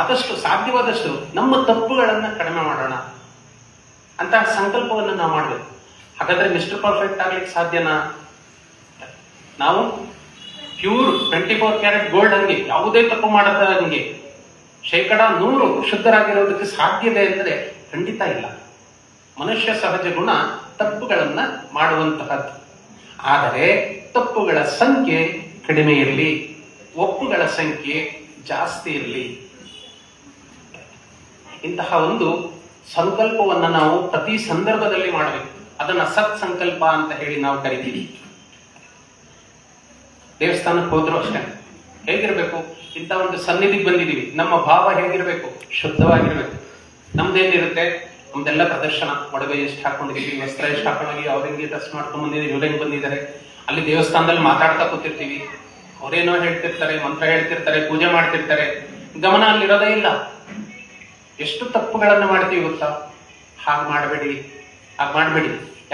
ಆದಷ್ಟು ಸಾಧ್ಯವಾದಷ್ಟು ನಮ್ಮ ತಪ್ಪುಗಳನ್ನ ಕಡಿಮೆ ಮಾಡೋಣ ಅಂತ ಸಂಕಲ್ಪವನ್ನು ನಾವು ಮಾಡಬೇಕು. ಹಾಗಾದ್ರೆ ಮಿಸ್ಟರ್ ಪರ್ಫೆಕ್ಟ್ ಆಗ್ಲಿಕ್ಕೆ ಸಾಧ್ಯನಾ? ನಾವು ಪ್ಯೂರ್ 24 ಕ್ಯಾರೆಟ್ ಗೋಲ್ಡ್ ಹಂಗೆ ಯಾವುದೇ ತಪ್ಪು ಮಾಡದ ಹಂಗೆ 100% ಶುದ್ಧರಾಗಿರೋದಕ್ಕೆ ಸಾಧ್ಯತೆ ಅಂದರೆ ಖಂಡಿತ ಇಲ್ಲ. ಮನುಷ್ಯ ಸಹಜ ಗುಣ ತಪ್ಪುಗಳನ್ನ ಮಾಡುವಂತಹದ್ದು. ಆದರೆ ತಪ್ಪುಗಳ ಸಂಖ್ಯೆ ಕಡಿಮೆ ಇರಲಿ, ಒಪ್ಪುಗಳ ಸಂಖ್ಯೆ ಜಾಸ್ತಿ ಇರಲಿ. ಇಂತಹ ಒಂದು ಸಂಕಲ್ಪವನ್ನ ನಾವು ಪ್ರತಿ ಸಂದರ್ಭದಲ್ಲಿ ಮಾಡಬೇಕು. ಅದನ್ನ ಸತ್ ಸಂಕಲ್ಪ ಅಂತ ಹೇಳಿ ನಾವು ಕರಿತೀವಿ. ದೇವಸ್ಥಾನಕ್ಕೆ ಹೋದ್ರು ಅಷ್ಟೇ ಹೇಗಿರ್ಬೇಕು? ಇಂಥ ಒಂದು ಸನ್ನಿಧಿಗೆ ಬಂದಿದ್ದೀವಿ, ನಮ್ಮ ಭಾವ ಹೇಗಿರ್ಬೇಕು? ಶುದ್ಧವಾಗಿರ್ಬೇಕು. ನಮ್ದೇನಿರುತ್ತೆ? ನಮ್ದೆಲ್ಲ ಪ್ರದರ್ಶನ. ಒಡವೆ ಎಷ್ಟು ಹಾಕೊಂಡಿದೀವಿ, ವಸ್ತ್ರ ಎಷ್ಟು ಹಾಕೊಂಡಿದೀವಿ, ಅವ್ರಿಗೆ ಡ್ರೆಸ್ ಮಾಡ್ಕೊಂಡ್ ಬಂದಿದ್ದೀವಿ, ಇವ್ರು ಹೆಂಗ್ ಬಂದಿದ್ದಾರೆ. ಅಲ್ಲಿ ದೇವಸ್ಥಾನದಲ್ಲಿ ಮಾತಾಡ್ತಾ ಕೂತಿರ್ತೀವಿ, ಅವರೇನೋ ಹೇಳ್ತಿರ್ತಾರೆ, ಮಂತ್ರ ಹೇಳ್ತಿರ್ತಾರೆ, ಪೂಜೆ ಮಾಡ್ತಿರ್ತಾರೆ, ಗಮನ ಅಲ್ಲಿರೋದೇ ಇಲ್ಲ. ಎಷ್ಟು ತಪ್ಪುಗಳನ್ನ ಮಾಡ್ತೀವಿ ಗೊತ್ತಾ? ಹಾಗೆ ಮಾಡಬೇಡಿ.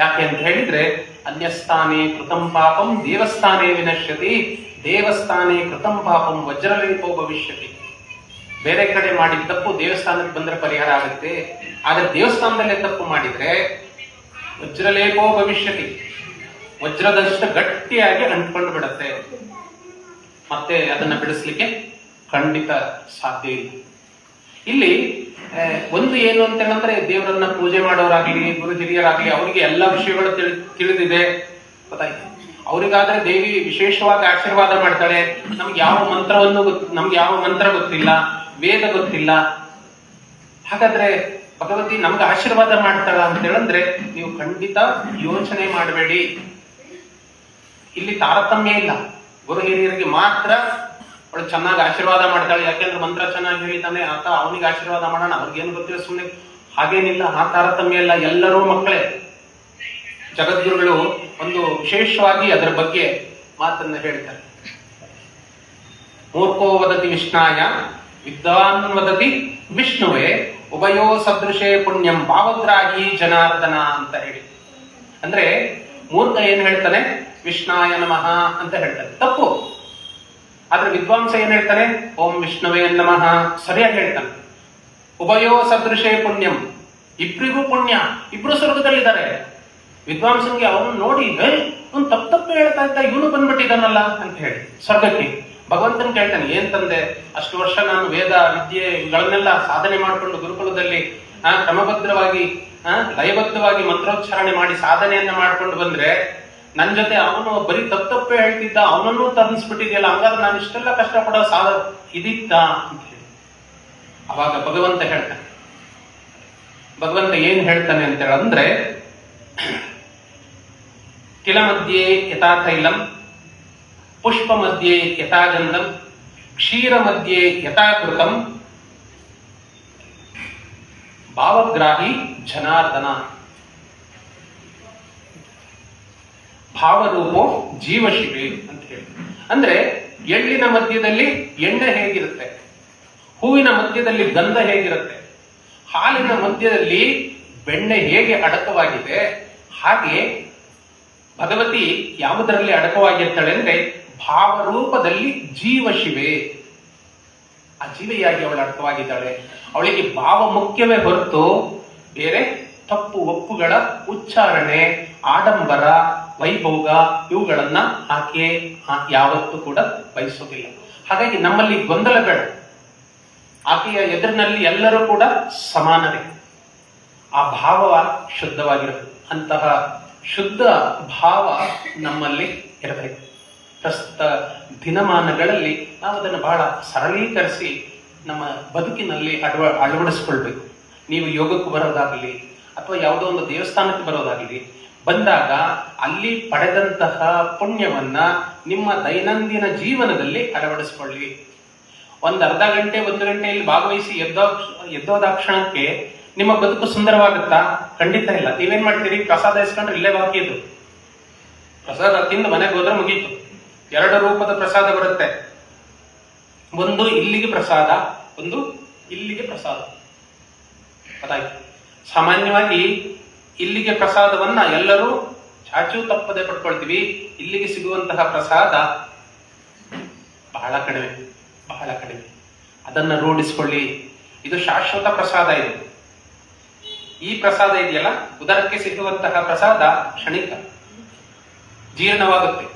ಯಾಕೆ ಅಂತ ಹೇಳಿದ್ರೆ, ಅನ್ಯಸ್ಥಾನೇ ಕೃತಂ ಪಾಪಂ ದೇವಸ್ಥಾನೇ ವಿನಶ್ಯತಿ, ದೇವಸ್ಥಾನೇ ಕೃತಂ ಪಾಪಂ ವಜ್ರಲೇಪೋ ಭವಿಷ್ಯತಿ. ಬೇರೆ ಕಡೆ ಮಾಡಿದ ತಪ್ಪು ದೇವಸ್ಥಾನಕ್ಕೆ ಬಂದ್ರೆ ಪರಿಹಾರ ಆಗುತ್ತೆ. ಆದ್ರೆ ದೇವಸ್ಥಾನದಲ್ಲೇ ತಪ್ಪು ಮಾಡಿದ್ರೆ ವಜ್ರಲೇಪೋ ಭವಿಷ್ಯತಿ, ವಜ್ರದಷ್ಟು ಗಟ್ಟಿಯಾಗಿ ಅಂಟ್ಕೊಂಡು ಬಿಡುತ್ತೆ. ಮತ್ತೆ ಅದನ್ನ ಬಿಡಿಸ್ಲಿಕ್ಕೆ ಖಂಡಿತ ಸಾಧ್ಯ ಇಲ್ಲ. ಇಲ್ಲಿ ಒಂದು ಏನು ಅಂತ ಹೇಳಿದ್ರೆ, ದೇವರನ್ನ ಪೂಜೆ ಮಾಡೋರಾಗ್ಲಿ, ಗುರು ಹಿರಿಯರಾಗ್ಲಿ, ಅವರಿಗೆ ಎಲ್ಲ ವಿಷಯಗಳು ತಿಳಿದಿದೆ, ಗೊತ್ತಾಯ್ತು. ಅವರಿಗಾದ್ರೆ ದೇವಿ ವಿಶೇಷವಾಗಿ ಆಶೀರ್ವಾದ ಮಾಡ್ತಾಳೆ. ನಮ್ಗೆ ಯಾವ ಮಂತ್ರ ಗೊತ್ತಿಲ್ಲ, ವೇದ ಗೊತ್ತಿಲ್ಲ. ಹಾಗಾದ್ರೆ ಭಗವತಿ ನಮ್ಗೆ ಆಶೀರ್ವಾದ ಮಾಡ್ತಾಳ ಅಂತ ಹೇಳಂದ್ರೆ ನೀವು ಖಂಡಿತ ಯೋಚನೆ ಮಾಡಬೇಡಿ. ಇಲ್ಲಿ ತಾರತಮ್ಯ ಇಲ್ಲ. ಗುರು ಹಿರಿಯರಿಗೆ ಮಾತ್ರ ಅವಳು ಚೆನ್ನಾಗಿ ಆಶೀರ್ವಾದ ಮಾಡ್ತಾಳೆ, ಯಾಕೆಂದ್ರೆ ಮಂತ್ರ ಚೆನ್ನಾಗಿ ಹೇಳಿತಾನೆ ಆತ ಅವನಿಗೆ ಆಶೀರ್ವಾದ ಮಾಡೋಣ, ಅವ್ರಿಗೇನು ಗೊತ್ತಿಲ್ಲ ಸುಮ್ಮನೆ. ಹಾಗೇನಿಲ್ಲ, ಆ ತಾರತಮ್ಯ ಇಲ್ಲ, ಎಲ್ಲರೂ ಮಕ್ಕಳೇ. ಜಗದ್ಗುರುಗಳು ಒಂದು ವಿಶೇಷವಾಗಿ ಅದರ ಬಗ್ಗೆ ಮಾತನ್ನ ಹೇಳ್ತಾರೆ. ಮೂರ್ಖೋ ವದತಿ ವಿಷ್ಣಾಯ ವಿದ್ವಾನ್ ವದತಿ ವಿಷ್ಣುವೇ ಉಭಯೋ ಸದೃಶೇ ಪುಣ್ಯಂ ಭಾವಗ್ರಾಹಿ ಜನಾರ್ದನ ಅಂತ ಹೇಳಿ. ಅಂದ್ರೆ ಮೂರ್ಖ ಏನ್ ಹೇಳ್ತಾನೆ, ವಿಷ್ಣಾಯ ನಮಃ ಅಂತ ಹೇಳ್ತಾನೆ, ತಪ್ಪು. ಆದ್ರೆ ವಿದ್ವಾಂಸ ಏನ್ ಹೇಳ್ತಾನೆ, ಓಂ ವಿಷ್ಣುವೇ ನಮಃ, ಸರಿಯಾಗಿ ಹೇಳ್ತಾನೆ. ಉಭಯೋ ಸದೃಶೇ ಪುಣ್ಯಂ, ಇಬ್ರಿಗೂ ಪುಣ್ಯ, ಇಬ್ರು ಸ್ವರ್ಗದಲ್ಲಿದ್ದಾರೆ. ವಿದ್ವಾಂಸನಿಗೆ ಅವನು ನೋಡಿ ಅವ್ನು ತಪ್ಪು ಹೇಳ್ತಾ ಇದ್ದ, ಇವನು ಬಂದ್ಬಿಟ್ಟಿದ್ದಾನಲ್ಲ ಅಂತ ಹೇಳಿ ಸ್ವರ್ಗಕ್ಕೆ. ಭಗವಂತನ್ ಕೇಳ್ತಾನೆ, ಏನ್ ತಂದೆ, ಅಷ್ಟು ವರ್ಷ ನಾನು ವೇದ ವಿದ್ಯೆಗಳನ್ನೆಲ್ಲ ಸಾಧನೆ ಮಾಡಿಕೊಂಡು ಗುರುಕುಲದಲ್ಲಿ ಕ್ರಮಬದ್ಧವಾಗಿ ಲಯಬದ್ಧವಾಗಿ ಮಂತ್ರೋಚ್ಚಾರಣೆ ಮಾಡಿ ಸಾಧನೆಯನ್ನ ಮಾಡ್ಕೊಂಡು ಬಂದ್ರೆ ನನ್ ಜೊತೆ ಅವನು ಬರೀ ತಪ್ಪೇ ಹೇಳ್ತಿದ್ದ, ಅವನನ್ನು ತರಿಸ್ಬಿಟ್ಟಿದೆಯಲ್ಲ, ಹಂಗಾದ್ರೆ ನಾನು ಇಷ್ಟೆಲ್ಲ ಕಷ್ಟಪಡೋ ಇದಿತ್ತ ಅಂತ ಹೇಳಿ. ಅವಾಗ ಭಗವಂತ ಹೇಳ್ತಾನೆ, ಭಗವಂತ ಏನ್ ಹೇಳ್ತಾನೆ ಅಂತ ಹೇಳಂದ್ರೆ, ಕಿಲ ಮಧ್ಯೆ ಯಥಾ ತೈಲಂ, ಪುಷ್ಪ ಮಧ್ಯೆ ಯಥಾ ಗಂಧಂ, ಕ್ಷೀರ ಮಧ್ಯೆ ಯಥಾ ಕೃತಂ, ಭಾವಗ್ರಾಹಿ ಜನಾರ್ದನ. ಭಾವರೂಪೋ ಜೀವಶಿವೆ ಅಂತ ಹೇಳಿ. ಅಂದ್ರೆ ಎಳ್ಳಿನ ಮಧ್ಯದಲ್ಲಿ ಎಣ್ಣೆ ಹೇಗಿರುತ್ತೆ, ಹೂವಿನ ಮಧ್ಯದಲ್ಲಿ ಗಂಧ ಹೇಗಿರುತ್ತೆ, ಹಾಲಿನ ಮಧ್ಯದಲ್ಲಿ ಬೆಣ್ಣೆ ಹೇಗೆ ಅಡಕವಾಗಿದೆ, ಹಾಗೆ ಭಗವತಿ ಯಾವುದರಲ್ಲಿ ಅಡಕವಾಗಿರ್ತಾಳೆ ಅಂದ್ರೆ ಭಾವರೂಪದಲ್ಲಿ ಜೀವಶಿವೆ. ಆ ಜೀವೆಯಾಗಿ ಅವಳು ಅಡಕವಾಗಿದ್ದಾಳೆ. ಅವಳಿಗೆ ಭಾವ ಮುಖ್ಯವೇ ಹೊರತು ಬೇರೆ ತಪ್ಪು ಒಪ್ಪುಗಳ ಉಚ್ಚಾರಣೆ, ಆಡಂಬರ, ವೈಭೋಗ ಇವುಗಳನ್ನ ಆಕೆ ಯಾವತ್ತೂ ಕೂಡ ಬಯಸೋದಿಲ್ಲ. ಹಾಗಾಗಿ ನಮ್ಮಲ್ಲಿ ಗೊಂದಲ ಬೇಡ. ಆಕೆಯ ಎದುರಿನಲ್ಲಿ ಎಲ್ಲರೂ ಕೂಡ ಸಮಾನರೇ. ಆ ಭಾವ ಶುದ್ಧವಾಗಿರಬೇಕು. ಅಂತಹ ಶುದ್ಧ ಭಾವ ನಮ್ಮಲ್ಲಿ ಇರಬೇಕು. ಪ್ರಸ್ತುತ ದಿನಮಾನಗಳಲ್ಲಿ ನಾವು ಅದನ್ನು ಬಹಳ ಸರಳೀಕರಿಸಿ ನಮ್ಮ ಬದುಕಿನಲ್ಲಿ ಅಳವಡಿಸ್ಕೊಳ್ಬೇಕು. ನೀವು ಯೋಗಕ್ಕೆ ಬರೋದಾಗಲಿ ಅಥವಾ ಯಾವುದೋ ಒಂದು ದೇವಸ್ಥಾನಕ್ಕೆ ಬರೋದಾಗಲಿ, ಬಂದಾಗ ಅಲ್ಲಿ ಪಡೆದಂತಹ ಪುಣ್ಯವನ್ನ ನಿಮ್ಮ ದೈನಂದಿನ ಜೀವನದಲ್ಲಿ ಅಳವಡಿಸ್ಕೊಳ್ಳಿ. ಒಂದು ಅರ್ಧ ಗಂಟೆ 1 ಗಂಟೆಯಲ್ಲಿ ಭಾಗವಹಿಸಿ ಎದ್ದೋದಾಕ್ಷಣಕ್ಕೆ ನಿಮ್ಮ ಬದುಕು ಸುಂದರವಾಗುತ್ತಾ? ಖಂಡಿತ ಇಲ್ಲ. ನೀವೇನ್ ಮಾಡ್ತೀರಿ, ಪ್ರಸಾದ ಇಸ್ಕೊಂಡ್ರೆ ಇಲ್ಲೇ ಬಾಕಿ ಇದು. ಪ್ರಸಾದ ತಿಂದು ಮನೆಗೆ ಹೋದ್ರೆ ಮುಗೀತು. 2 ರೂಪದ ಪ್ರಸಾದ ಬರುತ್ತೆ. ಒಂದು ಇಲ್ಲಿಗೆ ಪ್ರಸಾದ, ಒಂದು ಇಲ್ಲಿಗೆ ಪ್ರಸಾದ. ಗೊತ್ತಾಯ್ತು? ಸಾಮಾನ್ಯವಾಗಿ ಇಲ್ಲಿಗೆ ಪ್ರಸಾದವನ್ನ ಎಲ್ಲರೂ ಚಾಚೂ ತಪ್ಪದೆ ಪಡ್ಕೊಳ್ತೀವಿ. ಇಲ್ಲಿಗೆ ಸಿಗುವಂತಹ ಪ್ರಸಾದ ಬಹಳ ಕಡಿಮೆ, ಬಹಳ ಕಡಿಮೆ. ಅದನ್ನ ರೂಢಿಸಿಕೊಳ್ಳಿ. ಇದು ಶಾಶ್ವತ ಪ್ರಸಾದ. ಇದು ಈ ಪ್ರಸಾದ ಇದೆಯಲ್ಲ, ಉದರಕ್ಕೆ ಸಿಗುವಂತಹ ಪ್ರಸಾದ ಕ್ಷಣಿಕ, ಜೀರ್ಣವಾಗುತ್ತೆ.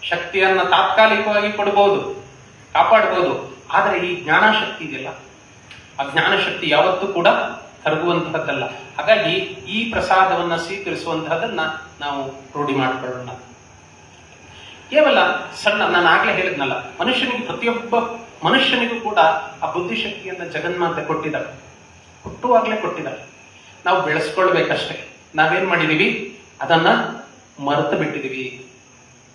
ಶಕ್ತಿಯನ್ನ ತಾತ್ಕಾಲಿಕವಾಗಿ ಕೊಡಬಹುದು, ಕಾಪಾಡಬಹುದು. ಆದರೆ ಈ ಜ್ಞಾನಶಕ್ತಿ ಇದೆಯಲ್ಲ, ಆ ಜ್ಞಾನಶಕ್ತಿ ಯಾವತ್ತೂ ಕೂಡ ಕರಗುವಂತಹದ್ದಲ್ಲ. ಹಾಗಾಗಿ ಈ ಪ್ರಸಾದವನ್ನ ಸ್ವೀಕರಿಸುವಂತಹದನ್ನ ನಾವು ರೂಢಿ ಮಾಡಿಕೊಳ್ಳೋಣ. ಕೇವಲ ಸಣ್ಣ, ನಾನು ಆಗ್ಲೇ ಹೇಳಿದ್ನಲ್ಲ, ಮನುಷ್ಯನಿಗೆ ಪ್ರತಿಯೊಬ್ಬ ಮನುಷ್ಯನಿಗೂ ಕೂಡ ಆ ಬುದ್ಧಿಶಕ್ತಿಯನ್ನ ಜಗನ್ಮಾತೆ ಕೊಟ್ಟಿದ್ದಾಳೆ, ಹುಟ್ಟುವಾಗ್ಲೇ ಕೊಟ್ಟಿದ್ದಾಳೆ. ನಾವು ಬೆಳೆಸ್ಕೊಳ್ಬೇಕಷ್ಟೇ. ನಾವೇನ್ ಮಾಡಿದೀವಿ, ಅದನ್ನ ಮರೆತು ಬಿಟ್ಟಿದೀವಿ.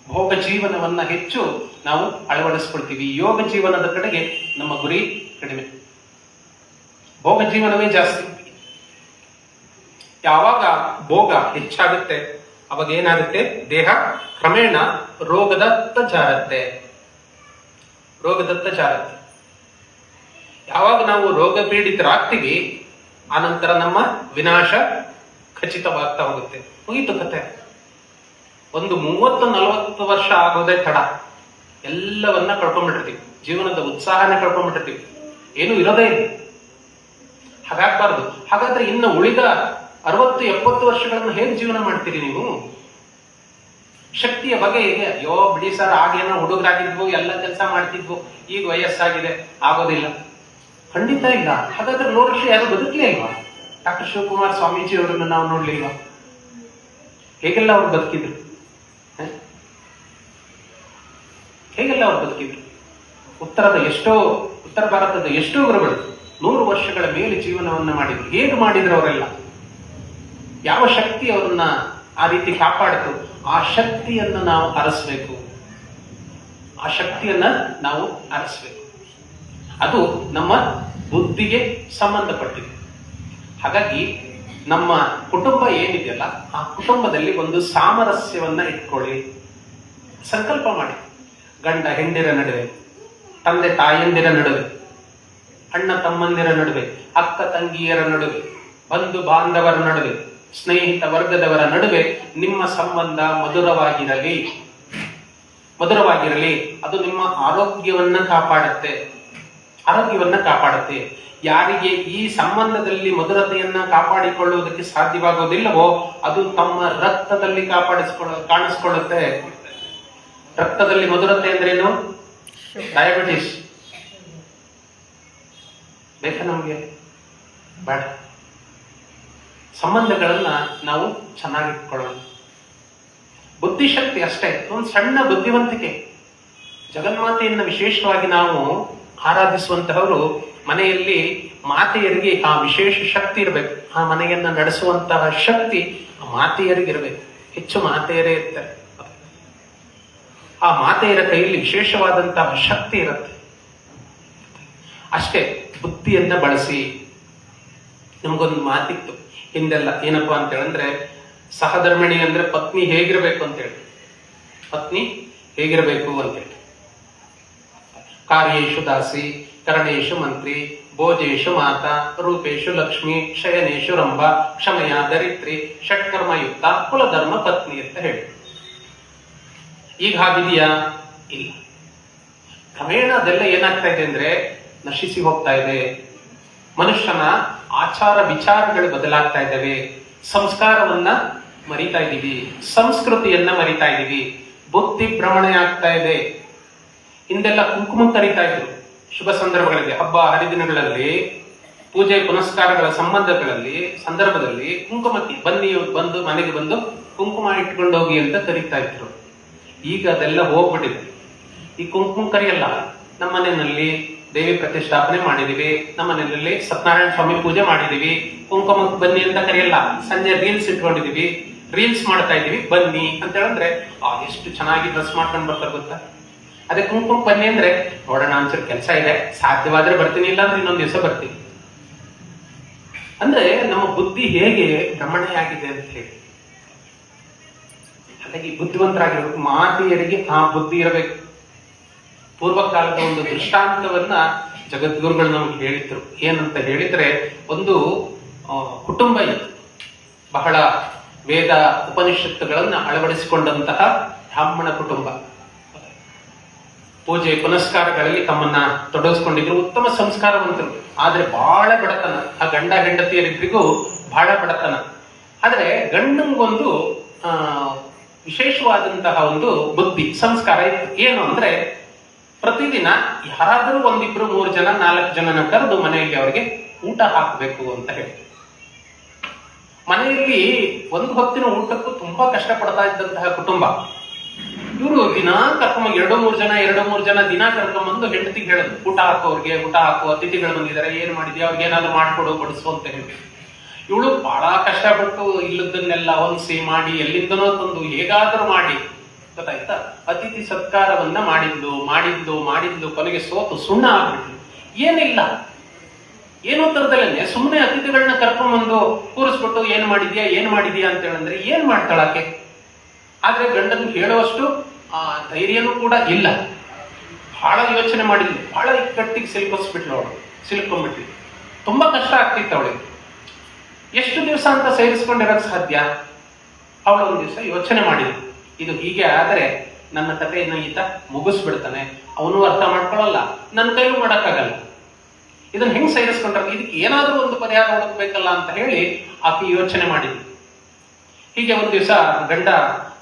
ಭೋಗ ಜೀವನವನ್ನ ಹೆಚ್ಚು ನಾವು ಅಳವಡಿಸ್ಕೊಳ್ತೀವಿ. ಯೋಗ ಜೀವನದ ಕಡೆಗೆ ನಮ್ಮ ಗುರಿ ಕಡಿಮೆ, ಭೋಗ ಜೀವನವೇ ಜಾಸ್ತಿ. ಯಾವಾಗ ಭೋಗ ಹೆಚ್ಚಾಗುತ್ತೆ ಅವಾಗ ಏನಾಗುತ್ತೆ, ದೇಹ ಕ್ರಮೇಣ ರೋಗದತ್ತ ಜಾರತ್ತೆ. ಯಾವಾಗ ನಾವು ರೋಗ ಪೀಡಿತರಾಗ್ತೀವಿ, ಆನಂತರ ನಮ್ಮ ವಿನಾಶ ಖಚಿತವಾಗ್ತಾ ಹೋಗುತ್ತೆ. ಮುಗೀತು ಕತೆ. ಒಂದು 30-40 ವರ್ಷ ಆಗೋದೇ ತಡ. ಎಲ್ಲವನ್ನ ಕಳ್ಕೊಂಡ್ಬಿಟ್ಟಿರ್ತೀವಿ. ಜೀವನದ ಉತ್ಸಾಹನೇ ಕಳ್ಕೊಂಡ್ಬಿಟ್ಟಿರ್ತೀವಿ. ಏನು ಇರೋದೇ ಇಲ್ಲ. ಹಾಗಾಗ್ಬಾರ್ದು. ಹಾಗಾದ್ರೆ ಇನ್ನು ಉಳಿದ 60-70 ವರ್ಷಗಳನ್ನು ಹೇಗೆ ಜೀವನ ಮಾಡ್ತೀರಿ ನೀವು? ಶಕ್ತಿಯ ಬಗ್ಗೆ ಹೇಗೆ? ಅಯ್ಯೋ ಬಿಡಿ ಸರ್, ಆಗೇನೋ ಹುಡುಗರಾಗಿದ್ವು, ಎಲ್ಲ ಕೆಲಸ ಮಾಡ್ತಿದ್ವು, ಈಗ ವಯಸ್ಸಾಗಿದೆ, ಆಗೋದಿಲ್ಲ. ಖಂಡಿತ ಇಲ್ಲ. ಹಾಗಾದ್ರೆ 100 ವರ್ಷ ಯಾರು ಬದುಕಲೇ ಇಲ್ವಾ? ಡಾಕ್ಟರ್ ಶಿವಕುಮಾರ್ ಸ್ವಾಮೀಜಿ ಅವರನ್ನು ನಾವು ನೋಡ್ಲಿಲ್ವಾ? ಹೇಗೆಲ್ಲ ಅವ್ರು ಬದುಕಿದ್ರು? ಹೇಗೆಲ್ಲ ಅವ್ರು ಬದುಕಿದ್ರು. ಉತ್ತರ ಭಾರತದ ಎಷ್ಟೋ ಗುರುಗಳು 100 ವರ್ಷಗಳ ಮೇಲೆ ಜೀವನವನ್ನ ಮಾಡಿದ್ರು. ಹೇಗೆ ಮಾಡಿದ್ರು ಅವರೆಲ್ಲ? ಯಾವ ಶಕ್ತಿ ಅವರನ್ನ ಆ ರೀತಿ ಕಾಪಾಡಿತು? ಆ ಶಕ್ತಿಯನ್ನು ನಾವು ಅರಸಬೇಕು. ಅದು ನಮ್ಮ ಬುದ್ಧಿಗೆ ಸಂಬಂಧಪಟ್ಟಿದೆ. ಹಾಗಾಗಿ ನಮ್ಮ ಕುಟುಂಬ ಏನಿದೆಯಲ್ಲ, ಆ ಕುಟುಂಬದಲ್ಲಿ ಒಂದು ಸಾಮರಸ್ಯವನ್ನ ಇಟ್ಕೊಳ್ಳಿ. ಸಂಕಲ್ಪ ಮಾಡಿ. ಗಂಡ ಹೆಂಡಿರ ನಡುವೆ, ತಂದೆ ತಾಯಂದಿರ ನಡುವೆ, ಅಣ್ಣ ತಮ್ಮಂದಿರ ನಡುವೆ, ಅಕ್ಕ ತಂಗಿಯರ ನಡುವೆ, ಬಂಧು ಬಾಂಧವರ ನಡುವೆ, ಸ್ನೇಹಿತ ವರ್ಗದವರ ನಡುವೆ ನಿಮ್ಮ ಸಂಬಂಧ ಮಧುರವಾಗಿರಲಿ. ಅದು ನಿಮ್ಮ ಆರೋಗ್ಯವನ್ನ ಕಾಪಾಡುತ್ತೆ. ಯಾರಿಗೆ ಈ ಸಂಬಂಧದಲ್ಲಿ ಮಧುರತೆಯನ್ನ ಕಾಪಾಡಿಕೊಳ್ಳುವುದಕ್ಕೆ ಸಾಧ್ಯವಾಗುವುದಿಲ್ಲವೋ ಅದು ತಮ್ಮ ರಕ್ತದಲ್ಲಿ ಕಾಣಿಸ್ಕೊಳ್ಳುತ್ತೆ. ರಕ್ತದಲ್ಲಿ ಮಧುರತೆ ಅಂದ್ರೇನು? ಡಯಾಬಿಟಿಸ್ ಬೇಕಾ ನಮ್ಗೆ? ಬೇಡ. ಸಂಬಂಧಗಳನ್ನ ನಾವು ಚೆನ್ನಾಗಿಟ್ಕೊಳ್ಳೋಣ. ಬುದ್ಧಿಶಕ್ತಿ ಅಷ್ಟೇ, ಒಂದು ಸಣ್ಣ ಬುದ್ಧಿವಂತಿಕೆ. ಜಗನ್ಮಾತೆಯನ್ನ ವಿಶೇಷವಾಗಿ ನಾವು ಆರಾಧಿಸುವಂತಹವರು ಮನೆಯಲ್ಲಿ ಮಾತೆಯರಿಗೆ ಆ ವಿಶೇಷ ಶಕ್ತಿ ಇರಬೇಕು. ಆ ಮನೆಯನ್ನ ನಡೆಸುವಂತಹ ಶಕ್ತಿ ಆ ಮಾತೆಯರಿಗಿರಬೇಕು. ಹೆಚ್ಚು ಮಾತೆಯರೇ ಇರ್ತಾರೆ. ಆ ಮಾತೆಯರ ಕೈಯಲ್ಲಿ ವಿಶೇಷವಾದಂತಹ ಶಕ್ತಿ ಇರುತ್ತೆ. ಅಷ್ಟೇ, ಬುದ್ಧಿಯನ್ನ ಬಳಸಿ. ನಮಗೊಂದು ಮಾತಿತ್ತು ಹಿಂದೆಲ್ಲ, ಏನಪ್ಪಾ ಅಂತ ಹೇಳಿದ್ರೆ, ಸಹಧರ್ಮಿಣಿ ಅಂದ್ರೆ ಪತ್ನಿ ಹೇಗಿರ್ಬೇಕು ಅಂತೇಳಿ. ಕಾರ್ಯೇಶು ದಾಸಿ, ಕರಣೇಶು ಮಂತ್ರಿ, ಭೋಜೇಶು ಮಾತಾ, ರೂಪೇಶು ಲಕ್ಷ್ಮಿ, ಶಯನೇಶು ರಂಭ, ಕ್ಷಮಯ ಧರಿತ್ರಿ, ಷಟ್ಕರ್ಮಯುಕ್ತ ಕುಲಧರ್ಮ ಪತ್ನಿ ಅಂತ ಹೇಳಿ. ಈಗ ಹಾಗಿದೆಯಾ? ಇಲ್ಲ. ಕ್ರಮೇಣ ಅದೆಲ್ಲ ಏನಾಗ್ತಾ ಇದೆ ಅಂದ್ರೆ ನಶಿಸಿ ಹೋಗ್ತಾ ಇದೆ. ಮನುಷ್ಯನ ಆಚಾರ ವಿಚಾರಗಳು ಬದಲಾಗ್ತಾ ಇದ್ದಾವೆ. ಸಂಸ್ಕಾರವನ್ನ ಮರಿತಾ ಇದ್ದೀವಿ, ಸಂಸ್ಕೃತಿಯನ್ನ ಮರಿತಾ ಇದ್ದೀವಿ. ಬುದ್ಧಿ ಭ್ರಮಣೆ ಆಗ್ತಾ ಇದೆ. ಹಿಂದೆಲ್ಲ ಕುಂಕುಮ ಕರೀತಾ ಇದ್ರು ಶುಭ ಸಂದರ್ಭಗಳಲ್ಲಿ, ಹಬ್ಬ ಹರಿದಿನಗಳಲ್ಲಿ, ಪೂಜೆ ಪುನಸ್ಕಾರಗಳ ಸಂದರ್ಭದಲ್ಲಿ ಕುಂಕುಮಕ್ಕೆ ಮನೆಗೆ ಬಂದು ಕುಂಕುಮ ಇಟ್ಕೊಂಡು ಹೋಗಿ ಅಂತ ಕರೀತಾ ಇದ್ರು. ಈಗ ಅದೆಲ್ಲ ಹೋಗ್ಬಿಟ್ಟಿದೆ. ಈ ಕುಂಕುಮ ಕರಿಯಲ್ಲ. ನಮ್ಮ ಮನೆಯಲ್ಲಿ ದೇವಿ ಪ್ರತಿಷ್ಠಾಪನೆ ಮಾಡಿದೀವಿ, ನಮ್ಮ ಮನೆಯಲ್ಲಿ ಸತ್ಯನಾರಾಯಣ ಸ್ವಾಮಿ ಪೂಜೆ ಮಾಡಿದೀವಿ, ಕುಂಕುಮಕ್ಕೆ ಬನ್ನಿ ಅಂತ ಕರೆಯಲ್ಲ. ಸಂಜೆ ರೀಲ್ಸ್ ಇಟ್ಕೊಂಡಿದೀವಿ, ರೀಲ್ಸ್ ಮಾಡ್ತಾ ಇದೀವಿ, ಬನ್ನಿ ಅಂತ ಹೇಳಿದ್ರೆ ಎಷ್ಟು ಚೆನ್ನಾಗಿ ಡ್ರೆಸ್ ಮಾಡ್ಕೊಂಡು ಬರ್ತಾರೆ ಗೊತ್ತಾ? ಅದೇ ಕುಂಕುಮ ಬನ್ನಿ ಅಂದ್ರೆ ನೋಡೋಣ ಒಂಚೂರು ಕೆಲಸ ಇದೆ, ಸಾಧ್ಯವಾದ್ರೆ ಬರ್ತೀನಿ, ಇಲ್ಲ ಅಂದ್ರೆ ಇನ್ನೊಂದು ದಿವಸ ಬರ್ತೀನಿ. ಅಂದ್ರೆ ನಮ್ಮ ಬುದ್ಧಿ ಹೇಗೆ ಭ್ರಮಣೆಯಾಗಿದೆ ಅಂತ ಹೇಳಿ. ಹಾಗಾಗಿ ಬುದ್ಧಿವಂತರಾಗಿರ್ಬೇಕು. ಮಾತೆಯರಿಗೆ ಆ ಬುದ್ಧಿ ಇರಬೇಕು. ಪೂರ್ವಕಾಲದ ಒಂದು ದೃಷ್ಟಾಂತವನ್ನ ಜಗದ್ಗುರುಗಳು ನಮ್ಗೆ ಹೇಳಿದ್ರು. ಏನಂತ ಹೇಳಿದ್ರೆ, ಒಂದು ಕುಟುಂಬ ಇತ್ತು, ಬಹಳ ವೇದ ಉಪನಿಷತ್ತುಗಳನ್ನ ಅಳವಡಿಸಿಕೊಂಡಂತಹ ಬ್ರಾಹ್ಮಣ ಕುಟುಂಬ. ಪೂಜೆ ಪುನಸ್ಕಾರಗಳಲ್ಲಿ ತಮ್ಮನ್ನ ತೊಡಗಿಸ್ಕೊಂಡಿದ್ರು. ಉತ್ತಮ ಸಂಸ್ಕಾರವಂತರು, ಆದ್ರೆ ಬಹಳ ಬಡತನ. ಆ ಗಂಡ ಹೆಂಡತಿಯರಿಬ್ಬರಿಗೂ ಬಹಳ ಬಡತನ. ಆದ್ರೆ ಗಂಡಂಗೊಂದು ವಿಶೇಷವಾದಂತಹ ಒಂದು ಬುದ್ಧಿ ಸಂಸ್ಕಾರ ಇತ್ತು. ಏನು ಅಂದ್ರೆ, ಪ್ರತಿದಿನ ಯಾರಾದರೂ 1, 2, 3 ಜನ 4 ಜನನ ಕರೆದು ಮನೆಯಲ್ಲಿ ಅವರಿಗೆ ಊಟ ಹಾಕಬೇಕು ಅಂತ ಹೇಳಿ. ಮನೆಯಲ್ಲಿ ಒಂದು ಹೊತ್ತಿನ ಊಟಕ್ಕೂ ತುಂಬಾ ಕಷ್ಟ ಪಡ್ತಾ ಇದ್ದಂತಹ ಕುಟುಂಬ. ಇವರು ದಿನ ಕರ್ಕೊಂಡ್ 2-3 ಜನ ದಿನ ಕರ್ಕೊಂಡ್ಬಂದು ಹೆಂಡತಿಗೆ ಹೇಳೋದು, ಊಟ ಹಾಕೋರ್ಗೆ, ಊಟ ಹಾಕೋ, ಅತಿಥಿಗಳು ಬಂದಿದ್ದಾರೆ, ಏನ್ ಮಾಡಿದ್ಯಾ, ಅವ್ರಿಗೆ ಏನಾದ್ರು ಮಾಡ್ಕೊಡು, ಬಡಿಸು ಅಂತ ಹೇಳಿ. ಇವಳು ಬಹಳ ಕಷ್ಟಪಟ್ಟು ಇಲ್ಲದನ್ನೆಲ್ಲ ಹೊಂದಿಸಿ ಮಾಡಿ, ಎಲ್ಲಿಂದನೋ ತಂದು ಹೇಗಾದ್ರೂ ಮಾಡಿ, ಗೊತ್ತಾಯ್ತಾ, ಅತಿಥಿ ಸತ್ಕಾರವನ್ನ ಮಾಡಿದ್ಲು ಕೊನೆಗೆ ಸೋತು ಸುಣ್ಣ ಆಗ್ಬಿಟ್ಲು. ಏನಿಲ್ಲ, ಏನೋ ತರದಲ್ಲೇ ಸುಮ್ಮನೆ ಅತಿಥಿಗಳನ್ನ ಕರ್ಕೊಂಡ್ಬಂದು ಕೂರಿಸ್ಬಿಟ್ಟು ಏನ್ ಮಾಡಿದ್ಯಾ ಅಂತ ಹೇಳಿದ್ರೆ ಏನ್ ಮಾಡ್ತಾಳಾಕೆ? ಆದ್ರೆ ಗಂಡನ್ ಹೇಳುವಷ್ಟು ಧೈರ್ಯನೂ ಕೂಡ ಇಲ್ಲ. ಬಹಳ ಯೋಚನೆ ಮಾಡಿದ್ಲು, ಬಹಳ ಗಟ್ಟಿಗೆ ಸಿಲ್ಕೊಂಡ್ಬಿಟ್ಲು. ತುಂಬಾ ಕಷ್ಟ ಆಗ್ತಿತ್ತು ಅವಳಿಗೆ. ಎಷ್ಟು ದಿವಸ ಅಂತ ಸೇರಿಸ್ಕೊಂಡಿರೋಕ್ ಸಾಧ್ಯ? ಅವಳು ಒಂದ್ ದಿವಸ ಯೋಚನೆ ಮಾಡಿದ್ಲು, ಇದು ಹೀಗೆ ಆದ್ರೆ ನನ್ನ ಕಥೆಯನ್ನು ಈತ ಮುಗಿಸ್ಬಿಡ್ತಾನೆ, ಅವನು ಅರ್ಥ ಮಾಡ್ಕೊಳ್ಳಲ್ಲ, ನನ್ನ ಕೈಲೂ ಮಾಡಕ್ಕಾಗಲ್ಲ, ಇದನ್ನ ಹೆಂಗ್ ಸೇರಿಸ್ಕೊಂಡ್ರೆ ಇದಕ್ಕೆ ಏನಾದ್ರೂ ಒಂದು ಪರಿಹಾರ ಹುಡುಕ್ಬೇಕಲ್ಲ ಅಂತ ಹೇಳಿ ಆಕೆ ಯೋಚನೆ ಮಾಡಿದ್ಲು. ಹೀಗೆ ಒಂದ್ ದಿವಸ ಗಂಡ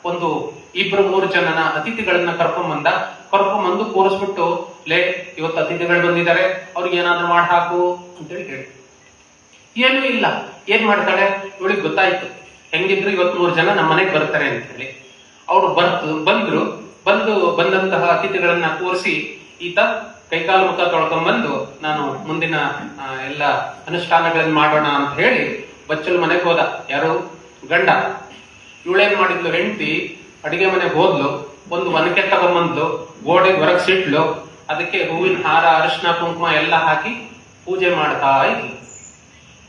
2-3 ಜನನ ಅತಿಥಿಗಳನ್ನ ಕರ್ಕೊಂಡ್ಬಂದು ಕೂರಿಸ್ಬಿಟ್ಟು, ಇವತ್ತು ಅತಿಥಿಗಳು ಬಂದಿದ್ದಾರೆ, ಅವ್ರಿಗೆ ಏನಾದ್ರೂ ಮಾಡಿ ಹಾಕು ಅಂತೇಳಿ ಹೇಳಿ. ಏನೂ ಇಲ್ಲ. ಏನ್ ಮಾಡ್ತಾಳೆ? ಇವಳಿಗೆ ಗೊತ್ತಾಯ್ತು, ಹೆಂಗಿದ್ರು ಇವತ್ತು 3 ಜನ ನಮ್ಮ ಮನೆಗೆ ಬರ್ತಾರೆ ಅಂತ ಹೇಳಿ. ಅವ್ರು ಬಂದ್ರು. ಬಂದಂತಹ ಅತಿಥಿಗಳನ್ನ ಕೂರಿಸಿ ಈತ ಕೈಕಾಲು ಮುಖ ತೊಳ್ಕೊಂಡ್ಬಂದು ನಾನು ಮುಂದಿನ ಎಲ್ಲ ಅನುಷ್ಠಾನಗಳನ್ನ ಮಾಡೋಣ ಅಂತ ಹೇಳಿ ಬಚ್ಚಲು ಮನೆಗೆ ಹೋದ. ಯಾರು? ಗಂಡ. ಇವಳೇನ್ ಮಾಡಿದ್ಲು? ಹೆಂಡತಿ ಅಡಿಗೆ ಮನೆಗೆ ಹೋದ್ಲು, ಒಂದು ಒನಕೆ ತಗೊಂಬಂದ್ಲು, ಗೋಡೆಗೆ ಹೊರಗೆ ಸಿಟ್ಲು, ಅದಕ್ಕೆ ಹೂವಿನ ಹಾರ, ಅರಿಶಿನ, ಕುಂಕುಮ ಎಲ್ಲ ಹಾಕಿ ಪೂಜೆ ಮಾಡ್ತಾ ಇದ್ಲು.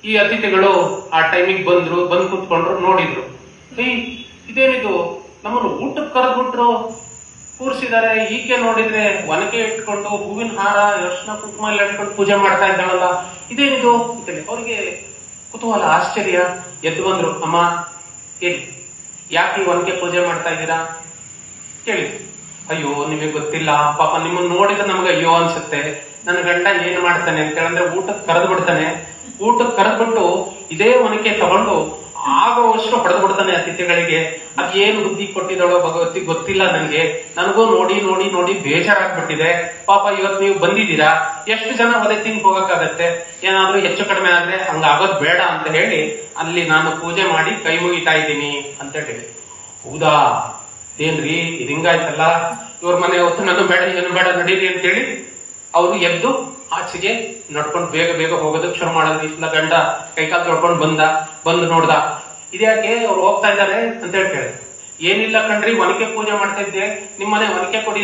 ಈ ಅತಿಥಿಗಳು ಆ ಟೈಮಿಗೆ ಬಂದು ಕೂತ್ಕೊಂಡ್ರು, ನೋಡಿದ್ರು, ಇದೇನಿದು ನಮ್ಮನ್ನು ಊಟಕ್ಕೆ ಕರೆದ್ಬಿಟ್ರು, ಕೂರಿಸಿದ್ದಾರೆ, ಈಕೆ ನೋಡಿದ್ರೆ ಒನಕೆ ಇಟ್ಕೊಂಡು ಹೂವಿನ ಹಾರ, ಅರಿಶಿನ, ಕುಂಕುಮ ಎಲ್ಲ ಇಟ್ಕೊಂಡು ಪೂಜೆ ಮಾಡ್ತಾ ಇದ್ದಾಳಲ್ಲ, ಇದೇನಿದು ಅಂತೇಳಿ ಅವ್ರಿಗೆ ಕುತೂಹಲ, ಆಶ್ಚರ್ಯ. ಎದ್ದು ಬಂದ್ರು. ಅಮ್ಮ ಕೇಳಿ, ಯಾಕೆ ಒನಕೆ ಪೂಜೆ ಮಾಡ್ತಾ ಇದ್ದೀರಾ ಕೇಳಿ. ಅಯ್ಯೋ ನಿಮಗೆ ಗೊತ್ತಿಲ್ಲ ಪಾಪ, ನಿಮ್ಮನ್ನ ನೋಡಿದ್ರೆ ನಮ್ಗೆ ಅಯ್ಯೋ ಅನ್ಸುತ್ತೆ. ನನ್ನ ಗಂಡ ಏನ್ ಮಾಡ್ತಾನೆ ಅಂತ ಹೇಳಿದ್ರೆ ಊಟಕ್ಕೆ ಕರೆದು ಬಿಡ್ತಾನೆ, ಊಟಕ್ಕೆ ಕರೆದ್ಬಿಟ್ಟು ಇದೇ ಒನಕೆ ತಗೊಂಡು ಆಗೋವಷ್ಟು ಹೊಡೆದು ಬಿಡ್ತಾನೆ ಅತಿಥಿಗಳಿಗೆ. ಅದೇನು ಬುದ್ಧಿ ಕೊಟ್ಟಿದ್ದಾಳೋ ಭಗವತಿ ಗೊತ್ತಿಲ್ಲ ನನಗೆ. ನನಗೂ ನೋಡಿ ನೋಡಿ ನೋಡಿ ಬೇಜಾರಾಗ್ಬಿಟ್ಟಿದೆ. ಪಾಪ ಇವತ್ತು ನೀವು ಬಂದಿದ್ದೀರಾ, ಎಷ್ಟು ಜನ ಒದೆ ತಿಂಗ್ ಹೋಗಕ್ಕಾಗತ್ತೆ, ಏನಾದ್ರೂ ಹೆಚ್ಚು ಕಡಿಮೆ ಆದ್ರೆ ಹಂಗಾಗೋದ್ ಬೇಡ ಅಂತ ಹೇಳಿ ಅಲ್ಲಿ ನಾನು ಪೂಜೆ ಮಾಡಿ ಕೈ ಮುಗಿತಾ ಇದ್ದೀನಿ ಅಂತ ಹೇಳಿ. ಹೌದಾ, ಏನ್ರಿ ಇದು ಹಿಂಗಾಯ್ತಲ್ಲ, ಇವ್ರ ಮನೆ ಹೊತ್ತು ನಾನು ಬೇಡ ಏನು ಬೇಡ ನಡೀರಿ ಅಂತೇಳಿ ಅವರು ಎದ್ದು ಆಚೆಗೆ ನಡ್ಕೊಂಡು ಬೇಗ ಬೇಗ ಹೋಗೋದಕ್ಕೆ ಶುರು ಮಾಡೋದು. ಇಲ್ಲ ಗಂಡ ಕೈಕಾಲು ತೊಳ್ಕೊಂಡು ಬಂದು ನೋಡ್ದ, ಇದ್ಯಾಕೆ ಅವ್ರು ಹೋಗ್ತಾ ಇದ್ದಾರೆ ಅಂತ ಹೇಳಿ. ಏನಿಲ್ಲ ಕಣ್ರಿ, ಒನಕೆ ಪೂಜೆ ಮಾಡ್ತಾ ಇದ್ದೆ, ನಿಮ್ಮನೆ ಒನಕೆ ಕೊಡಿ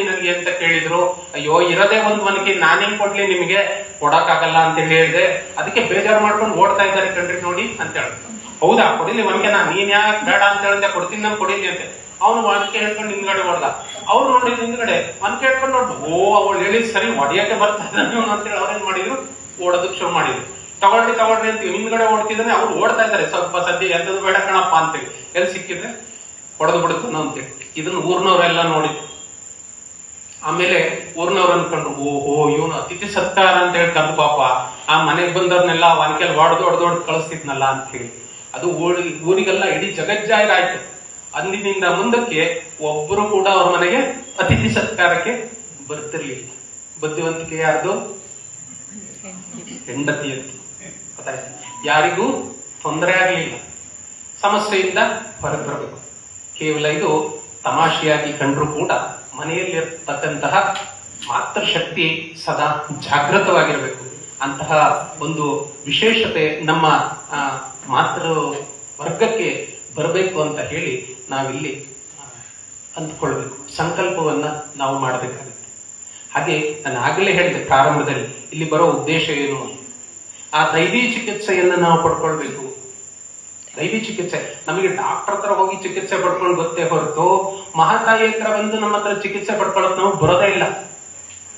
ನನ್ಗೆ ಅಂತ ಕೇಳಿದ್ರು. ಅಯ್ಯೋ ಇರೋದೇ ಒಂದು ಒನಕೆ, ನಾನೇನ್ ಕೊಡ್ಲಿ ನಿಮ್ಗೆ, ಕೊಡಕ್ಕಾಗಲ್ಲ ಅಂತ ಹೇಳಿದೆ, ಅದಕ್ಕೆ ಬೇಜಾರು ಮಾಡ್ಕೊಂಡು ಓಡ್ತಾ ಇದ್ದಾರೆ ಕಣ್ರಿ ನೋಡಿ ಅಂತ ಹೇಳಿದ್ರು. ಹೌದಾ, ಕೊಡಿಲಿ ಒನಕೆನಾ, ನೀನ್ ಯಾಕೆ ಬೇಡ ಅಂತ ಹೇಳಿದೆ, ಕೊಡ್ತೀನಿ ನಾನು ಕೊಡಿಲಿ ಅಂತೆ. ಅವನು ಒನಕೆ ಹೇಳ್ಕೊಂಡು ಹಿಂದ್ಗಡೆ ಹೊಡ್ದ. ಅವ್ರು ನೋಡಿದ್ರು ಹಿಂದ್ಗಡೆ ಒನಕೆ ಹೇಳ್ಕೊಂಡು ನೋಡ್ದು, ಅವಳು ಹೇಳಿದ್ ಸರಿ, ಹೊಡೆಯಕ್ಕೆ ಬರ್ತಾ ಇದ್ದಾನೆ ಅಂತೇಳಿ ಅವ್ರೇನ್ ಮಾಡಿದ್ರು, ಓಡೋದಕ್ಕೆ ಶುರು ಮಾಡಿದ್ರು. ತಗೊಳ್ರಿ ಅಂತೀವಿ, ಹಿಂದ್ಗಡೆ ಓಡ್ತಿದ್ದಾನೆ, ಅವ್ರು ಓಡ್ತಾ ಇದ್ದಾರೆ. ಸ್ವಲ್ಪ ಸದ್ಯ ಎಂತದ್ದು ಬೇಡ ಕಣಪ್ಪ ಅಂತೇಳಿ, ಎಲ್ಲಿ ಸಿಕ್ಕಿದ್ರೆ ಹೊಡೆದು ಬಿಡುತ್ತಾನೋ ಅಂತೇಳಿ. ಇದನ್ನ ಊರ್ನವ್ರೆಲ್ಲ ನೋಡಿದ್ರು. ಆಮೇಲೆ ಊರ್ನವ್ರು ಅನ್ಕೊಂಡ್ರು, ಓಹೋ ಇವನು ಅತಿಥಿ ಸತ್ಕಾರ ಅಂತ ಹೇಳಿ ಕರ್ದು ಪಾಪ ಆ ಮನೆಗೆ ಬಂದವ್ರನ್ನೆಲ್ಲ ಒನಕೆಲ್ ಹೊಡೆದು ಕಳಿಸ್ತಿದ್ನಲ್ಲ ಅಂತ ಹೇಳಿ. ಅದು ಊರಿಗೆಲ್ಲ ಇಡೀ ಜಗಜ್ಜಾಹಿರ ಆಯ್ತು. ಅಂದಿನಿಂದ ಮುಂದಕ್ಕೆ ಒಬ್ಬರು ಕೂಡ ಅವ್ರ ಮನೆಗೆ ಅತಿಥಿ ಸತ್ಕಾರಕ್ಕೆ ಬರ್ತಿರ್ಲಿಲ್ಲ. ಬುದ್ಧಿವಂತಿಕೆ ಯಾರ್ದು? ಹೆಂಡತಿಯದ್ದು. ಯಾರಿಗೂ ತೊಂದರೆ ಆಗಲಿಲ್ಲ, ಸಮಸ್ಯೆಯಿಂದ ಹೊರಗೆ ಬರಬೇಕು. ಕೇವಲ ಇದು ತಮಾಷೆಯಾಗಿ ಕಂಡ್ರು ಕೂಡ ಮನೆಯಲ್ಲಿರ್ತಕ್ಕಂತಹ ಮಾತೃಶಕ್ತಿ ಸದಾ ಜಾಗೃತವಾಗಿರಬೇಕು. ಅಂತಹ ಒಂದು ವಿಶೇಷತೆ ನಮ್ಮ ಮಾತೃ ವರ್ಗಕ್ಕೆ ಬರಬೇಕು ಅಂತ ಹೇಳಿ ನಾವಿಲ್ಲಿ ಅಂದ್ಕೊಳ್ಬೇಕು. ಸಂಕಲ್ಪವನ್ನ ನಾವು ಮಾಡಬೇಕಾಗುತ್ತೆ. ಹಾಗೆ ನಾನು ಆಗಲೇ ಹೇಳಿದೆ ಪ್ರಾರಂಭದಲ್ಲಿ, ಇಲ್ಲಿ ಬರೋ ಉದ್ದೇಶ ಏನು? ಆ ದೈವಿ ಚಿಕಿತ್ಸೆಯನ್ನ ನಾವು ಪಡ್ಕೊಳ್ಬೇಕು. ದೈವಿ ಚಿಕಿತ್ಸೆ ನಮಗೆ ಡಾಕ್ಟರ್ ಹತ್ರ ಹೋಗಿ ಚಿಕಿತ್ಸೆ ಪಡ್ಕೊಂಡು ಗೊತ್ತೇ ಹೊರತು ಮಹಾತಾಯಿ ಹತ್ರ ಬಂದು ನಮ್ಮ ಹತ್ರ ಚಿಕಿತ್ಸೆ ಪಡ್ಕೊಳ್ಳೋದು ನಾವು ಬರೋದೇ ಇಲ್ಲ.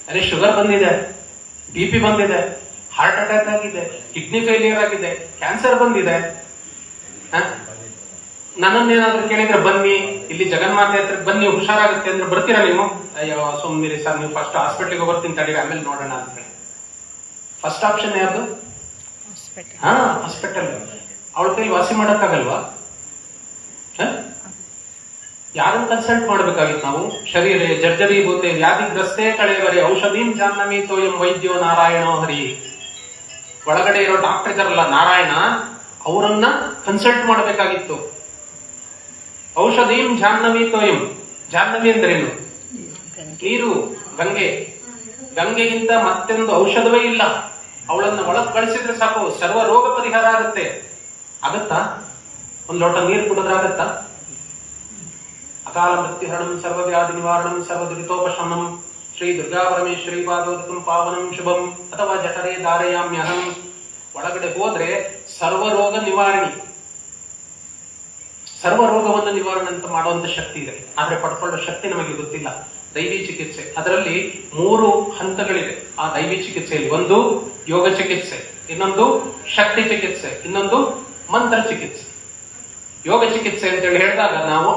ಅದೇ ಶುಗರ್ ಬಂದಿದೆ, BP ಬಂದಿದೆ, ಹಾರ್ಟ್ ಅಟ್ಯಾಕ್ ಆಗಿದೆ, ಕಿಡ್ನಿ ಫೇಲಿಯರ್ ಆಗಿದೆ, ಕ್ಯಾನ್ಸರ್ ಬಂದಿದೆ. ನನ್ನನ್ನೇನಾದ್ರೂ ಕೇಳಿದ್ರೆ ಬನ್ನಿ ಇಲ್ಲಿ ಜಗನ್ಮಾತೆ ಹತ್ರ ಬನ್ನಿ ಹುಷಾರಾಗುತ್ತೆ ಅಂದ್ರೆ ಬರ್ತೀರಾ ನೀವು? ಅಯ್ಯೋ ಸುಮ್ಮನಿರಿ ಸರ್, ನೀವು ಫಸ್ಟ್ ಹಾಸ್ಪಿಟ್ಲಿಗೆ ಬರ್ತೀನಿ ತಡೀರಿ, ಆಮೇಲೆ ನೋಡೋಣ ಅಂತ ಹೇಳಿ. ಫಸ್ಟ್ ಆಪ್ಷನ್ ಯಾವುದು? ಹಾಸ್ಪಿಟಲ್. ಅವಳ ಕೈಲಿ ವಾಸಿ ಮಾಡಕ್ಕಾಗಲ್ವಾ? ಯಾರನ್ನ ಕನ್ಸಲ್ಟ್ ಮಾಡ್ಬೇಕಾಗಿತ್ತು ನಾವು? ಶರೀರ ಜರ್ಜರೀಭೂತೆ ವ್ಯಾಧಿಗ್ರಸ್ತೆ ಕಳೆವರೆ ಔಷಧೀಂ ಜಾಹ್ನವಿ ತೋಯಂ ವೈದ್ಯೋ ನಾರಾಯಣೋ ಹರಿ. ಒಳಗಡೆ ಇರೋ ಡಾಕ್ಟರ್ ಇದಾರಲ್ಲ ನಾರಾಯಣ, ಅವರನ್ನ ಕನ್ಸಲ್ಟ್ ಮಾಡಬೇಕಾಗಿತ್ತು. ಔಷಧೀಂ ಜಾಹ್ನವಿ ತೋಯಂ. ಜಾಹ್ನವಿ ಅಂದ್ರೇನು? ನೀರು, ಗಂಗೆಗಿಂತ ಮತ್ತೊಂದು ಔಷಧವೇ ಇಲ್ಲ. ಅವಳನ್ನ ಒಳಗ್ ಕಳಿಸಿದ್ರೆ ಸಾಕು, ಸರ್ವ ರೋಗ ಪರಿಹಾರ ಆಗುತ್ತೆ. ಆಗತ್ತಾ? ಒಂದ್ ಲೋಟ ನೀರು ಕುಡಿದ್ರಾಗತ್ತಾ? ಅಕಾಲ ಮೃತ್ಯುಹರಣಂ ಸರ್ವವ್ಯಾಧಿ ನಿವಾರಣಂ ಸರ್ವದುರಿತೋಪಶಮನಂ ಶ್ರೀ ದುರ್ಗಾ ಪರಮೇಶ್ವರಿ ಪಾದೋದಕಂ ಪಾವನಂ ಶುಭಂ ಅಥವಾ ಜಠರೇ ಧಾರಯಾಮ್ಯಹಂ. ಒಳಗಡೆ ಹೋದ್ರೆ ಸರ್ವರೋಗ ನಿವಾರಣಿ, ಸರ್ವರೋಗವನ್ನು ನಿವಾರಣೆ ಅಂತ ಮಾಡುವಂತ ಶಕ್ತಿ ಇದೆ. ಆದ್ರೆ ಪಡ್ಕೊಳ್ಳೋ ಶಕ್ತಿ ನಮಗೆ ಗೊತ್ತಿಲ್ಲ. ದೈವಿ ಚಿಕಿತ್ಸೆ, ಅದರಲ್ಲಿ 3 ಹಂತಗಳಿದೆ ಆ ದೈವಿ ಚಿಕಿತ್ಸೆಯಲ್ಲಿ. ಒಂದು ಯೋಗ ಚಿಕಿತ್ಸೆ, ಇನ್ನೊಂದು ಶಕ್ತಿ ಚಿಕಿತ್ಸೆ, ಇನ್ನೊಂದು ಮಂತ್ರ ಚಿಕಿತ್ಸೆ. ಯೋಗ ಚಿಕಿತ್ಸೆ ಅಂತ ಹೇಳಿ ಹೇಳಿದಾಗ ನಾವು